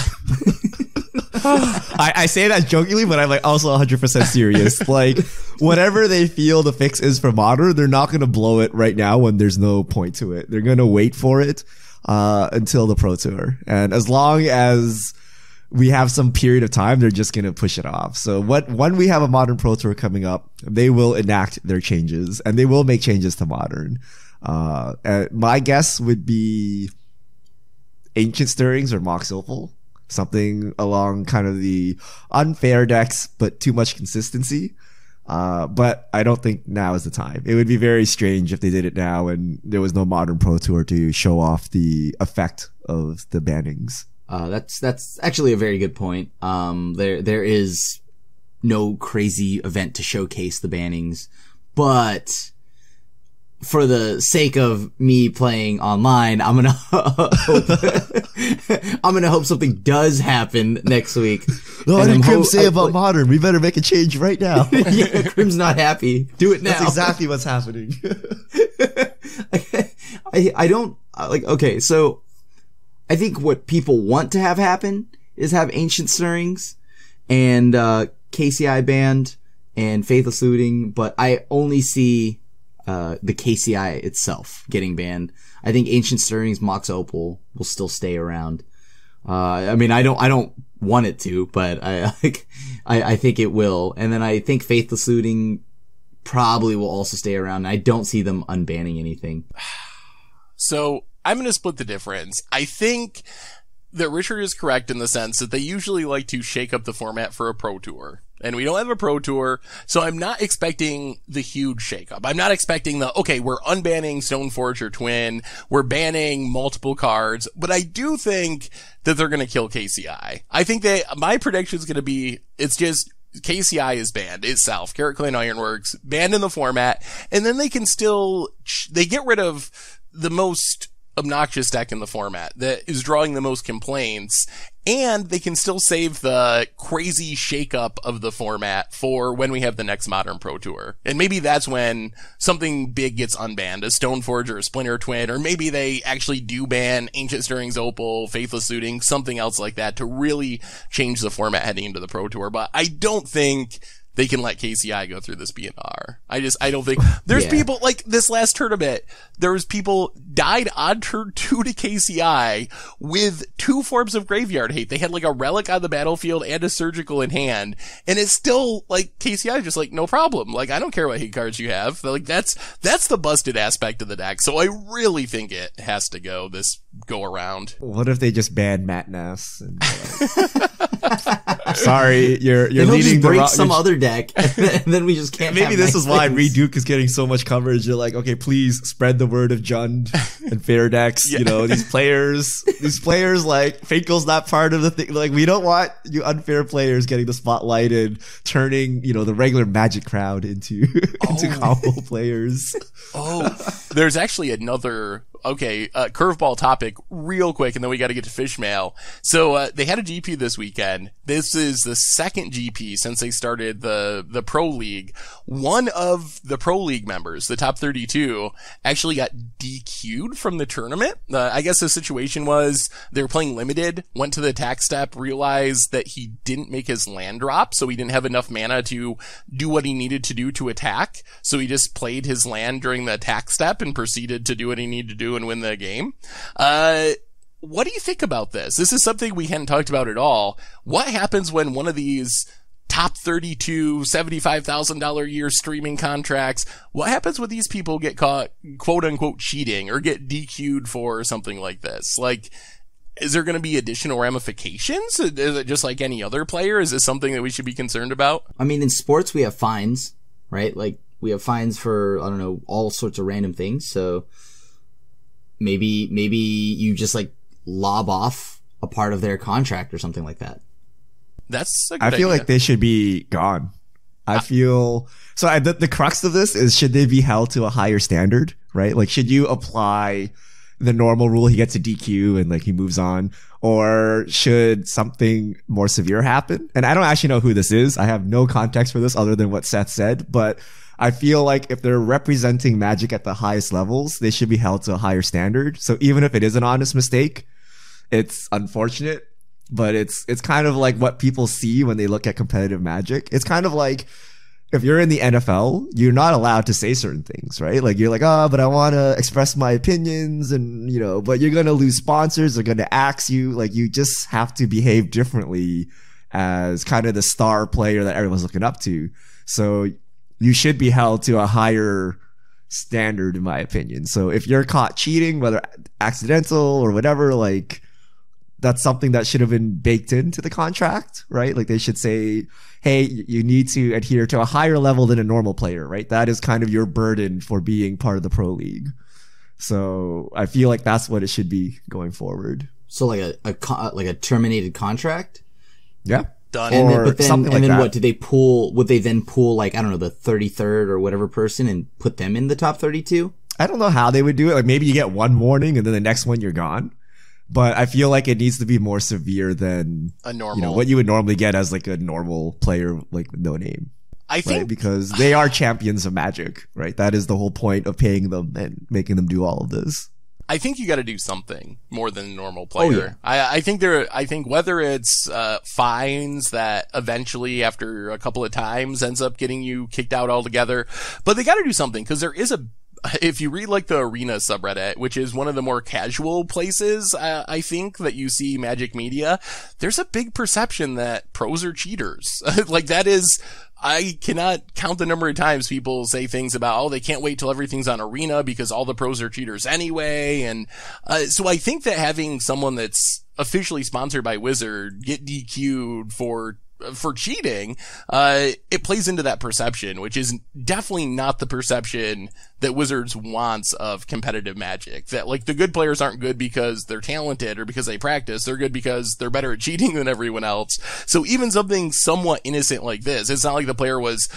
I say that jokingly, but I'm like also 100% serious. Like, whatever they feel the fix is for Modern, they're not going to blow it right now when there's no point to it. They're going to wait for it until the Pro Tour. And as long as we have some period of time, they're just going to push it off. So when we have a Modern Pro Tour coming up, they will enact their changes and they will make changes to Modern. And my guess would be Ancient Stirrings or Mox Opal. Something along kind of the unfair decks, but too much consistency. But I don't think now is the time. It would be very strange if they did it now and there was no Modern Pro Tour to show off the effect of the bannings. That's actually a very good point. There is no crazy event to showcase the bannings, but for the sake of me playing online, I'm gonna hope something does happen next week. What did Crim say about Modern? We better make a change right now. Yeah, Crim's not happy. Do it now. That's exactly what's happening. I don't like. Okay, so I think what people want to have happen is have Ancient Stirrings and KCI banned and Faithless Looting, but I only see the KCI itself getting banned. I think Ancient Stirrings, Mox Opal will still stay around. I mean, I don't want it to, but I think it will. And then I think Faithless Looting probably will also stay around. I don't see them unbanning anything. So I'm going to split the difference. I think that Richard is correct in the sense that they usually like to shake up the format for a Pro Tour. And we don't have a Pro Tour, so I'm not expecting the huge shakeup. I'm not expecting okay, we're unbanning Stoneforge or Twin, we're banning multiple cards, but I do think that they're going to kill KCI. I think my prediction is going to be, it's just, KCI is banned itself. Carrot Clan Ironworks, banned in the format, and then they can they get rid of the most obnoxious deck in the format that is drawing the most complaints, and they can still save the crazy shakeup of the format for when we have the next Modern Pro Tour. And maybe that's when something big gets unbanned, a Stoneforge or a Splinter Twin, or maybe they actually do ban Ancient Stirrings Opal, Faithless Looting, something else like that to really change the format heading into the Pro Tour. But I don't think they can let KCI go through this BNR. I don't think there's people like this last tournament. There was people died on turn 2 to KCI with 2 forms of graveyard hate. They had like a relic on the battlefield and a surgical in hand. And it's still like KCI just like, no problem. Like, I don't care what hate cards you have. Like, that's the busted aspect of the deck. So I really think it has to go this go around. What if they just ban Matt Nass? And, sorry, you're leading the some other deck, and then we just can't. Maybe this is why Reduke is getting so much coverage. You're like, okay, please spread the word of Jund and fair decks. You know, these players, like Finkel's not part of the thing. Like, we don't want you unfair players getting the spotlight and turning, you know, the regular Magic crowd into combo players. There's actually another. Curveball topic real quick, and then we got to get to Fishmail. So, they had a GP this weekend. This is the second GP since they started the Pro League. One of the Pro League members, the top 32, actually got DQ'd from the tournament. I guess the situation was they were playing limited, went to the attack step, realized that he didn't make his land drop, so he didn't have enough mana to do what he needed to do to attack. So he just played his land during the attack step and proceeded to do what he needed to do and win the game. What do you think about this? This is something we hadn't talked about at all. What happens when one of these top 32, $75,000 a year streaming contracts, what happens when these people get caught, quote unquote, cheating or get DQ'd for something like this? Like, is there going to be additional ramifications? Is it just like any other player? Is this something that we should be concerned about? I mean, in sports, we have fines, right? Like, we have fines for, I don't know, all sorts of random things. So maybe you just like lob off a part of their contract or something like that. That's a good I feel idea. like they should be gone. The crux of this is, should they be held to a higher standard, right? Like, should you apply the normal rule, he gets a DQ and like he moves on, or should something more severe happen? And I don't actually know who this is. I have no context for this other than what Seth said, but I feel like if they're representing Magic at the highest levels, they should be held to a higher standard. So even if it is an honest mistake, it's unfortunate, but it's kind of like what people see when they look at competitive Magic. It's kind of like, if you're in the NFL, you're not allowed to say certain things, right? Like, you're like, but I want to express my opinions, and, you know, but you're going to lose sponsors. They're going to axe you. Like, you just have to behave differently as kind of the star player that everyone's looking up to. So you should be held to a higher standard, in my opinion. So if you're caught cheating, whether accidental or whatever, like, that's something that should have been baked into the contract, right? Like, they should say, hey, you need to adhere to a higher level than a normal player, right? That is kind of your burden for being part of the pro league. So I feel like that's what it should be going forward. So like a terminated contract? Yeah. Done. Or something like that. What did they pull? Would they then pull, like, I don't know, the 33rd or whatever person and put them in the top 32? I don't know how they would do it. Like, maybe you get one warning and then the next one you're gone. But I feel like it needs to be more severe than a normal, you know, what you would normally get as like a normal player, like with no name. I think, right? Because they are champions of Magic, right? That is the whole point of paying them and making them do all of this. I think you got to do something more than a normal player. Oh, yeah. I think whether it's fines that eventually after a couple of times ends up getting you kicked out altogether, but they got to do something, because there is if you read like the Arena subreddit, which is one of the more casual places, I think, that you see Magic media, there's a big perception that pros are cheaters. Like, that is, I cannot count the number of times people say things about, they can't wait till everything's on Arena because all the pros are cheaters anyway. And, so I think that having someone that's officially sponsored by Wizard get DQ'd for cheating, it plays into that perception, which is definitely not the perception that Wizards wants of competitive Magic. That like the good players aren't good because they're talented or because they practice. They're good because they're better at cheating than everyone else. So even something somewhat innocent like this, it's not like the player was,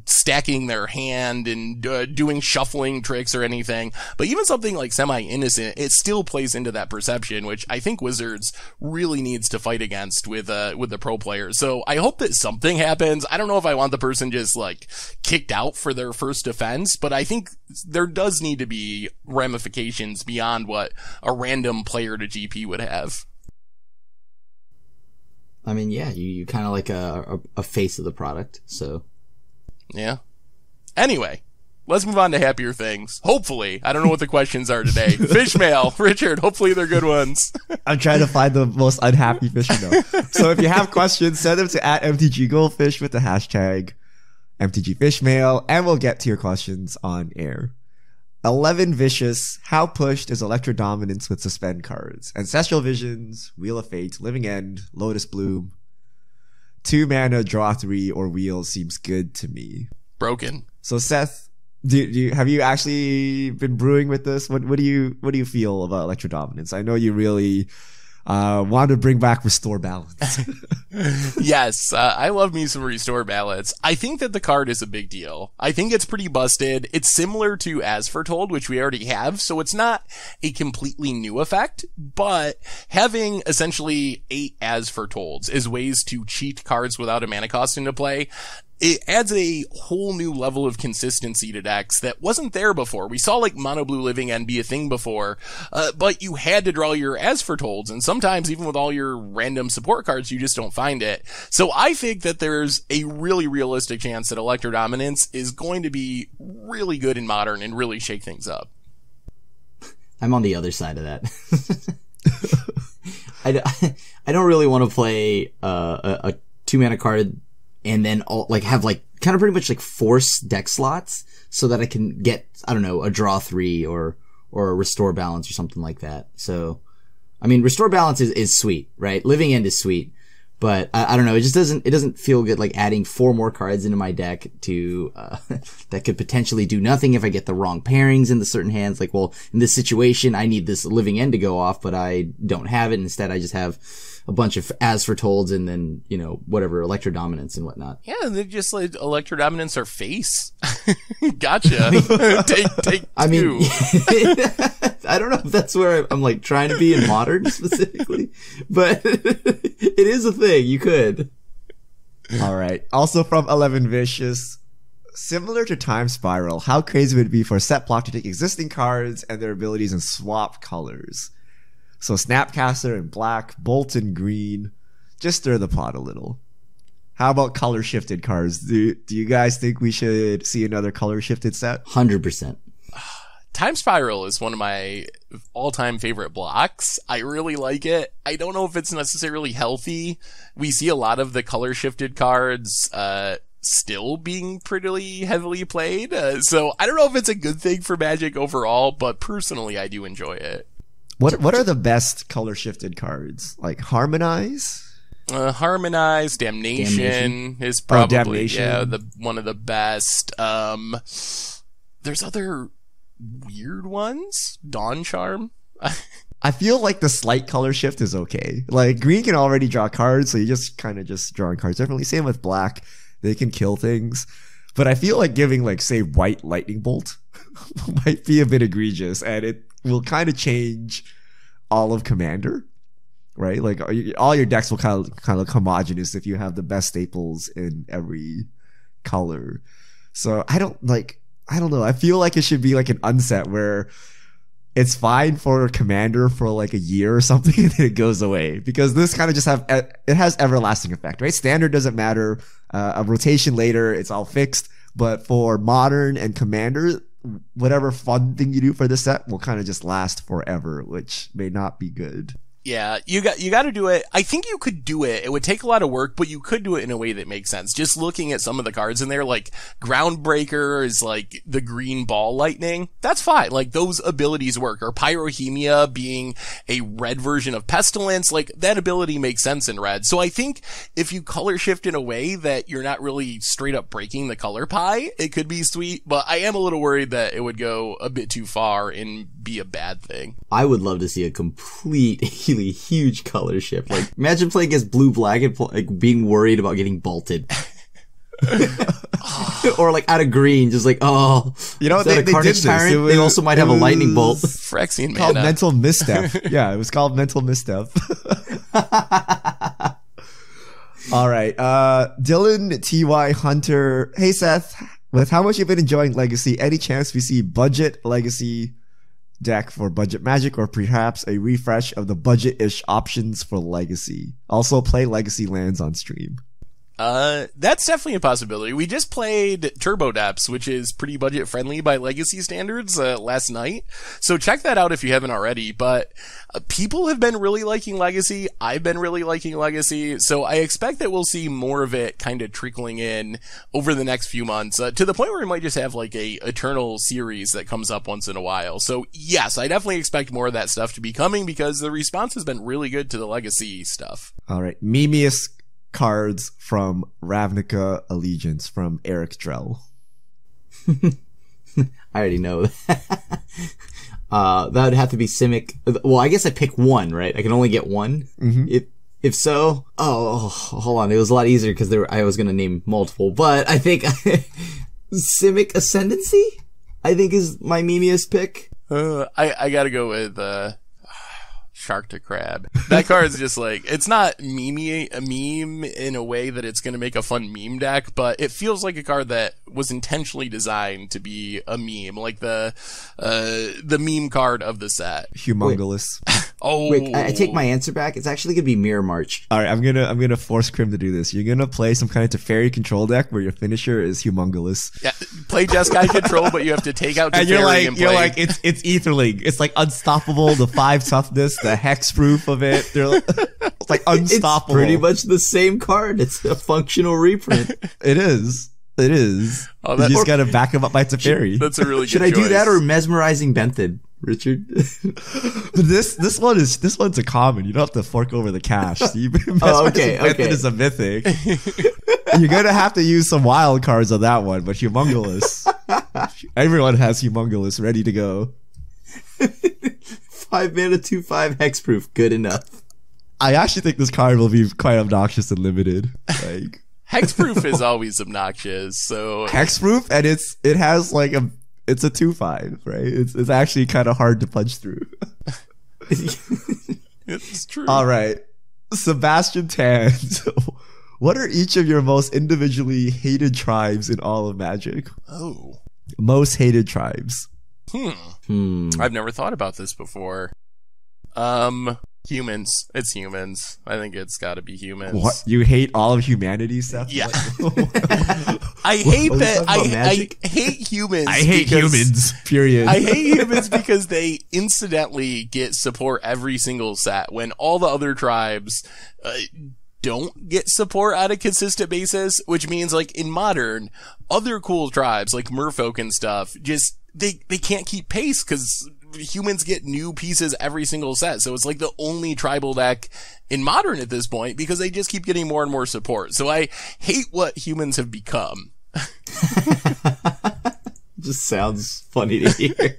stacking their hand and doing shuffling tricks or anything. But even something like semi-innocent, it still plays into that perception, which I think Wizards really needs to fight against with the pro players. So I hope that something happens. I don't know if I want the person just like kicked out for their first offense, but I think there does need to be ramifications beyond what a random player to GP would have. I mean, yeah, you kind of like a face of the product, so. Yeah. Anyway, let's move on to happier things. Hopefully. I don't know what the questions are today. Fishmail. Richard, hopefully they're good ones. I'm trying to find the most unhappy Fishmail. So if you have questions, send them to @MTGGoldfish with the hashtag MTGFishmail, and we'll get to your questions on air. 11 Vicious. How pushed is Electro Dominance with suspend cards? Ancestral Visions, Wheel of Fate, Living End, Lotus Bloom. 2 mana, draw 3, or wheel seems good to me. Broken. So Seth, have you actually been brewing with this? What do you feel about Electro Dominance? I know you really want to bring back Restore Balance. Yes, I love me some Restore Balance. I think that the card is a big deal. I think it's pretty busted. It's similar to As Foretold, which we already have, so it's not a completely new effect, but having essentially 8 As Foretold is ways to cheat cards without a mana cost into play. It adds a whole new level of consistency to decks that wasn't there before. We saw like Mono Blue Living End be a thing before, but you had to draw your As Fortolds, and sometimes even with all your random support cards, you just don't find it. So I think that there's a really realistic chance that Electro Dominance is going to be really good in Modern and really shake things up. I'm on the other side of that. I don't really want to play a 2-mana card and then have kind of pretty much like force deck slots so that I can get, I don't know, a draw 3 or a Restore Balance or something like that. So, I mean, Restore Balance is sweet, right? Living End is sweet, but I don't know, it doesn't feel good like adding 4 more cards into my deck to, that could potentially do nothing if I get the wrong pairings in the certain hands. Like, well, in this situation, I need this Living End to go off, but I don't have it. Instead, I just have a bunch of As Fortolds and then, whatever, Electro Dominance and whatnot. Yeah, they just like Electro Dominance or face. Gotcha. take I two. mean, I don't know if that's where I'm like trying to be in Modern specifically, but it is a thing. You could. All right. Also from 11 Vicious. Similar to Time Spiral, how crazy would it be for a set block to take existing cards and their abilities and swap colors? So Snapcaster in black, Bolt in green. Just stir the pot a little. How about color shifted cards? Do you guys think we should see another color shifted set? 100%. Time Spiral is one of my all-time favorite blocks. I really like it. I don't know if it's necessarily healthy. We see a lot of the color shifted cards still being pretty heavily played. So I don't know if it's a good thing for Magic overall, but personally I do enjoy it. What are the best color shifted cards? Like Harmonize? Harmonize, Damnation is probably one of the best. There's other weird ones. Dawn Charm. I feel like the slight color shift is okay. Like green can already draw cards, so you just kind of just drawing cards differently. Same with black. They can kill things. But I feel like giving like, say, white Lightning Bolt might be a bit egregious, and it will kind of change all of Commander, right? Like all your decks will kind of look homogenous if you have the best staples in every color. So I don't know. I feel like it should be like an unset where it's fine for Commander for like a year or something and then it goes away, because this kind of just it has everlasting effect, right? Standard doesn't matter. A rotation later, it's all fixed. But for Modern and Commander, whatever fun thing you do for this set will kind of just last forever, which may not be good. Yeah, you got to do it. I think you could do it. It would take a lot of work, but you could do it in a way that makes sense. Just looking at some of the cards in there, like Groundbreaker is like the green ball lightning. That's fine. Like those abilities work. Or Pyrohemia being a red version of Pestilence, like that ability makes sense in red. So I think if you color shift in a way that you're not really straight up breaking the color pie, it could be sweet, but I am a little worried that it would go a bit too far and be a bad thing. I would love to see a completely huge color shift. Like, imagine playing as blue-black and like being worried about getting bolted. Or like out of green, just like, oh, you know, they did this. They also might have a lightning bolt. Phyrexian mana. Called mental misstep. Yeah, it was called mental misstep. All right, Dylan Ty Hunter. Hey Seth, with how much you've been enjoying Legacy, any chance we see budget Legacy deck for budget Magic, or perhaps a refresh of the budget-ish options for Legacy? Also play Legacy lands on stream. That's definitely a possibility. We just played Turbo Depths, which is pretty budget friendly by Legacy standards, last night. So check that out if you haven't already. But people have been really liking Legacy. I've been really liking Legacy. So I expect that we'll see more of it kind of trickling in over the next few months, to the point where we might just have like a Eternal series that comes up once in a while. So yes, I definitely expect more of that stuff to be coming because the response has been really good to the Legacy stuff. All right. Memeiest cards from Ravnica Allegiance from Eric Drell. I already know that. That would have to be Simic. Well, I guess I pick one, right? I can only get one. Mm-hmm. If so, hold on. It was a lot easier because I was going to name multiple, but I think Simic Ascendancy, I think, is my memeiest pick. I gotta go with, Shark to Crab. That card's just like, it's not a meme in a way that it's going to make a fun meme deck, but it feels like a card that was intentionally designed to be a meme, like the meme card of the set. Humongous. Wait, I take my answer back. It's actually gonna be Mirror March. All right, I'm gonna force Krim to do this. You're gonna play some kind of Teferi control deck where your finisher is Humongous. Yeah, play Jeskai control, but you have to take out Teferi and you're like it's Etherling. It's like unstoppable. The 5 toughness, the hexproof of it. It's like unstoppable. It's pretty much the same card. It's a functional reprint. It is. Oh, you just gotta back him up by Teferi. That's a really good Should I do that or Mesmerizing Benthid, Richard? But this one's a common. You don't have to fork over the cash. Okay. Benthid is a mythic. You're gonna have to use some wild cards on that one, but Humongous. Everyone has Humongous ready to go. 5 mana, 2/5 hexproof. Good enough. I actually think this card will be quite obnoxious and limited. Like hexproof is always obnoxious. So hexproof, and it has like it's a 2/5, right? It's actually kind of hard to punch through. It's true. All right, Sebastian Tan. What are each of your most individually hated tribes in all of Magic? Oh, most hated tribes. I've never thought about this before. Humans. It's humans. I think it's got to be humans. What? You hate all of humanity, Seth? Yeah. I hate that. I hate humans. I hate humans. Period. I hate humans because they incidentally get support every single set when all the other tribes don't get support on a consistent basis, which means like in Modern, other cool tribes like Merfolk and stuff just they can't keep pace because humans get new pieces every single set. So it's like the only tribal deck in Modern at this point because they just keep getting more and more support. So I hate what humans have become. Just sounds funny to hear.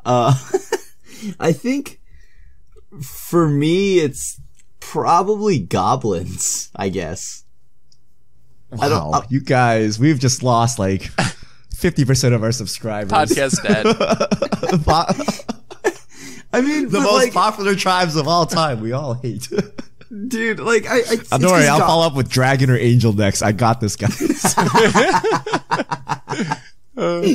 I think for me, it's probably goblins, I guess. Wow, you guys, we've just lost like 50% of our subscribers. Podcast dead. I mean, the most popular tribes of all time. We all hate. Dude, like don't worry, I'll follow up with Dragon or Angel next. I got this, guys. I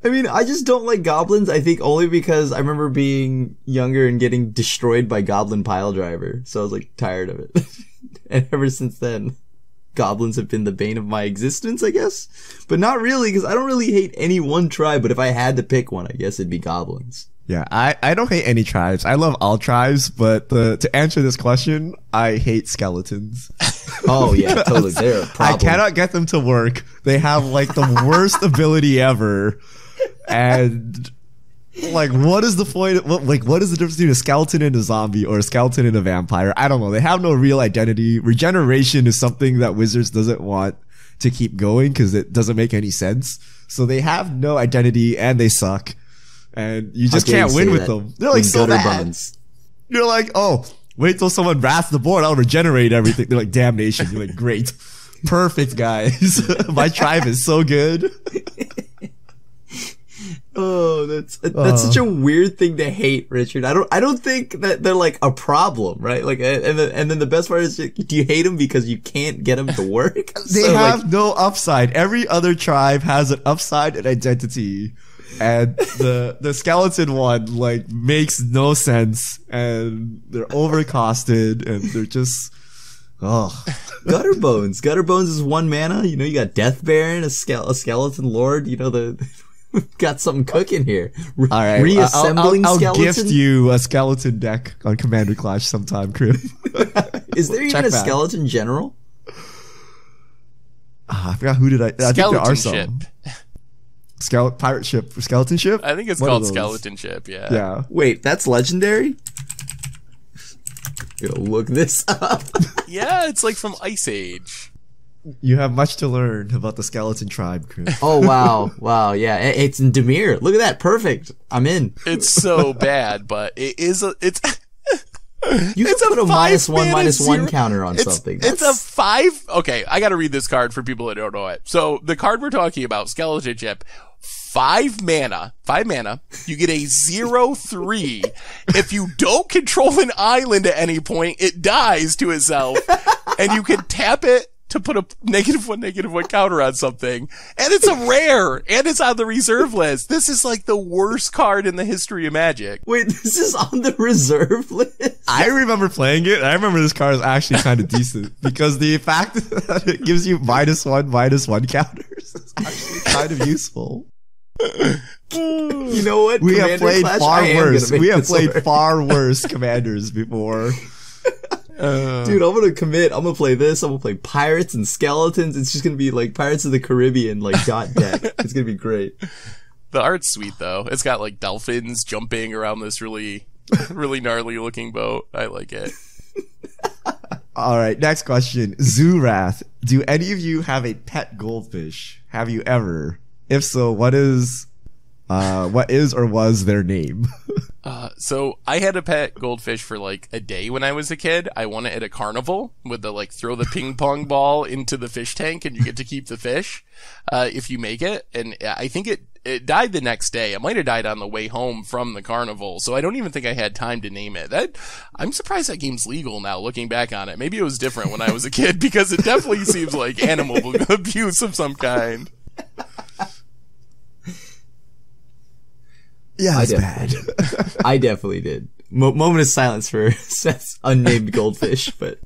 mean, I just don't like goblins. I think only because I remember being younger and getting destroyed by Goblin Piledriver, so I was like tired of it. And ever since then. goblins have been the bane of my existence, I guess. But not really, because I don't really hate any one tribe, but if I had to pick one, I guess it'd be goblins. Yeah, I don't hate any tribes. I love all tribes, but to answer this question, I hate skeletons. Oh yeah, totally. They're a problem. I cannot get them to work. They have like the worst ability ever. And like, what is the point? What is the difference between a skeleton and a zombie or a skeleton and a vampire? I don't know. They have no real identity. Regeneration is something that Wizards doesn't want to keep going because it doesn't make any sense. So they have no identity and they suck. And you just can't win with them. They're like so bad. Buns. You're like, oh, wait till someone wraths the board. I'll regenerate everything. They're like, damnation. You're like, great. Perfect, guys. My tribe is so good. Oh, that's such a weird thing to hate, Richard. I don't think that they're like a problem, right? Like, and then the best part is, do you hate them because you can't get them to work? They have no upside. Every other tribe has an upside and identity. And the skeleton one like makes no sense, and they're overcosted, and they're just Gutter Bones. Gutter Bones is 1 mana. You know, you got Death Baron, a skeleton lord. You know, we've got something cooking here. All right, reassembling I'll skeleton. gift you a skeleton deck on Commander Clash sometime, Crib. Is there even a skeleton general? I forgot who did I think there are some. Ship. Pirate ship, skeleton ship. I think it's called skeleton ship. Yeah. Yeah. Wait, that's legendary. Gonna look this up. Yeah, it's like from Ice Age. You have much to learn about the skeleton tribe, Chris. Oh wow, yeah, it's in Dimir. Look at that, perfect. I'm in. It's so bad, but it's. You can put a -1/-1 counter on something. It's a 5. Okay, I gotta read this card for people that don't know it. So the card we're talking about, Skeleton Chip, 5 mana. You get a 0/3. If you don't control an island at any point, it dies to itself, and you can tap it to put a -1/-1 counter on something. And it's a rare, and it's on the reserve list. This is like the worst card in the history of Magic. Wait, this is on the reserve list? I remember playing it, and I remember this card is actually kind of decent, because the fact that it gives you -1/-1 counters is actually kind of useful. You know what? We have played far worse. We have played far worse commanders before. Dude, I'm gonna commit. I'm gonna play this. I'm gonna play pirates and skeletons. It's just gonna be like Pirates of the Caribbean, like dot deck. It's gonna be great. The art's sweet though. It's got like dolphins jumping around this really gnarly looking boat. I like it. All right, next question. Zoorath. Do any of you have a pet goldfish? Have you ever? If so, what is or was their name? So I had a pet goldfish for like a day when I was a kid. I won it at a carnival with the like throw the ping pong ball into the fish tank and you get to keep the fish if you make it. And I think it died the next day. It might have died on the way home from the carnival. So I don't even think I had time to name it. I'm surprised that game's legal now looking back on it. Maybe it was different when I was a kid because it definitely seems like animal abuse of some kind. Yeah, it's bad. I definitely did. Moment of silence for Seth's unnamed goldfish, but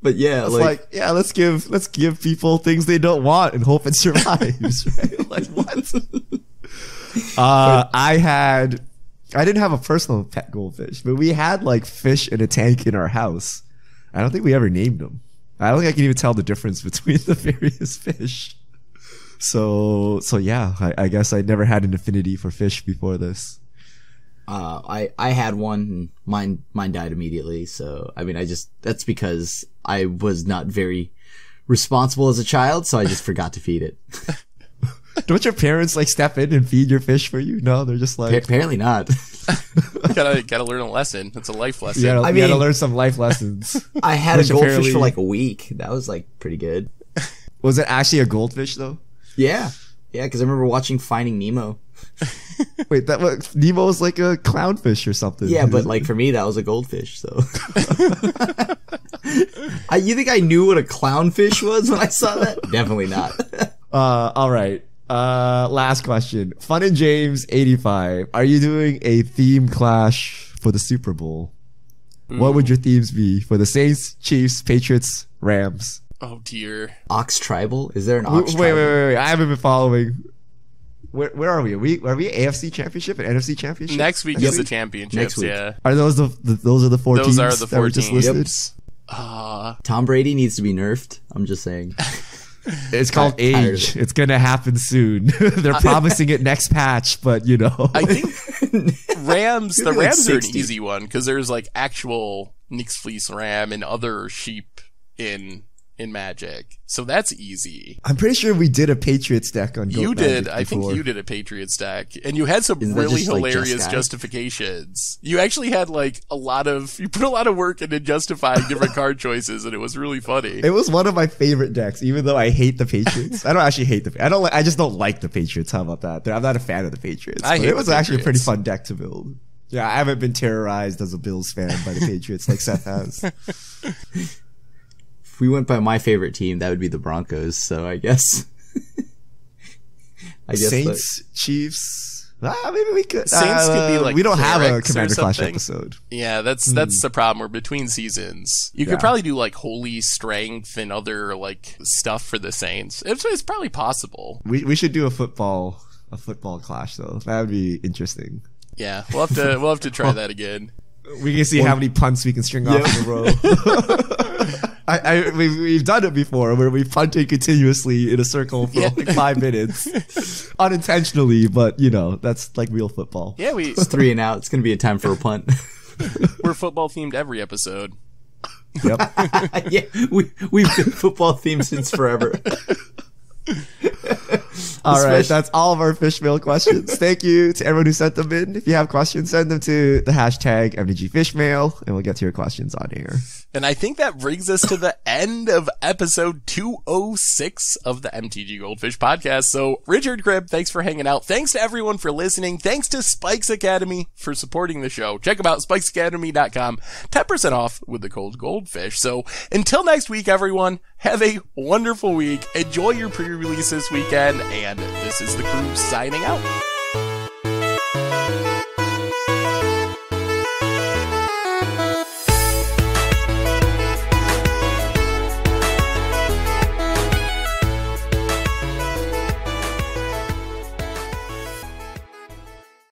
yeah, let's give people things they don't want and hope it survives. Right? Like what? I didn't have a personal pet goldfish, but we had like fish in a tank in our house. I don't think we ever named them. I don't think I can even tell the difference between the various fish. So yeah, I guess I never had an affinity for fish before this. I had one, and mine died immediately. So I mean, that's because I was not very responsible as a child, so I just forgot to feed it. Don't your parents like step in and feed your fish for you? No, they're just like apparently not. gotta learn a lesson. It's a life lesson. You gotta learn some life lessons. I had a goldfish for like a week. That was like pretty good. Was it actually a goldfish though? Yeah, because I remember watching Finding Nemo. Wait, Nemo was like a clownfish or something. Yeah, but like for me, that was a goldfish. So, you think I knew what a clownfish was when I saw that? Definitely not. All right. Last question. Fun and James 85. Are you doing a theme clash for the Super Bowl? What would your themes be for the Saints, Chiefs, Patriots, Rams? Oh dear. Ox Tribal? Is there an Ox Wait, Tribal? wait. I haven't been following. Where are we? Are we AFC Championship and NFC Championship? Next week is the championships, Next week. yeah. Are those those are the four teams? Those are the that four were just teams. listed? Tom Brady needs to be nerfed. I'm just saying. It's called Tired of age. It's gonna happen soon. They're promising it next patch, but you know. I think the Rams are an 60. easy one because there's like actual Nick's Fleece ram and other sheep in Magic. So that's easy. I'm pretty sure we did a Patriots deck on Goat You did. Magic I think before. you did a Patriots deck, and you had some Isn't that really just, like, hilarious Just Guy? justifications. You actually had like you put a lot of work into justifying different card choices, and it was really funny. It was one of my favorite decks, even though I hate the Patriots. I don't actually hate I just don't like the Patriots. How about that? I'm not a fan of the Patriots. I But hate it was the actually a pretty Patriots. fun deck to build. Yeah, I haven't been terrorized as a Bills fan by the Patriots like Seth has. If we went by my favorite team, that would be the Broncos. So I guess. Saints, Chiefs. Maybe we could. Saints could be like we don't have a clerics or Commander Clash something. episode. Yeah, that's the problem. We're between seasons. You Yeah. could probably do like Holy Strength and other like stuff for the Saints. It's probably possible. We should do a football clash though. That would be interesting. Yeah, we'll have to try that again. We can see how many punts we can string off in a row. We've done it before where we punted continuously in a circle for like 5 minutes. Unintentionally, but you know, that's like real football. Yeah, It's 3 and out. It's going to be a time for a punt. we're football themed every episode. Yep. Yeah, we've been football themed since forever. All right, Especially- that's all of our Fishmail questions. Thank you to everyone who sent them in. If you have questions, send them to the hashtag MTG Fishmail, and we'll get to your questions on here. And I think that brings us to the end of episode 206 of the MTG Goldfish podcast. So, Richard Cribb, thanks for hanging out. Thanks to everyone for listening. Thanks to Spikes Academy for supporting the show. Check them out, spikesacademy.com. 10% off with the code Goldfish. So, until next week, everyone, have a wonderful week. Enjoy your pre-release this weekend. And this is the crew signing out.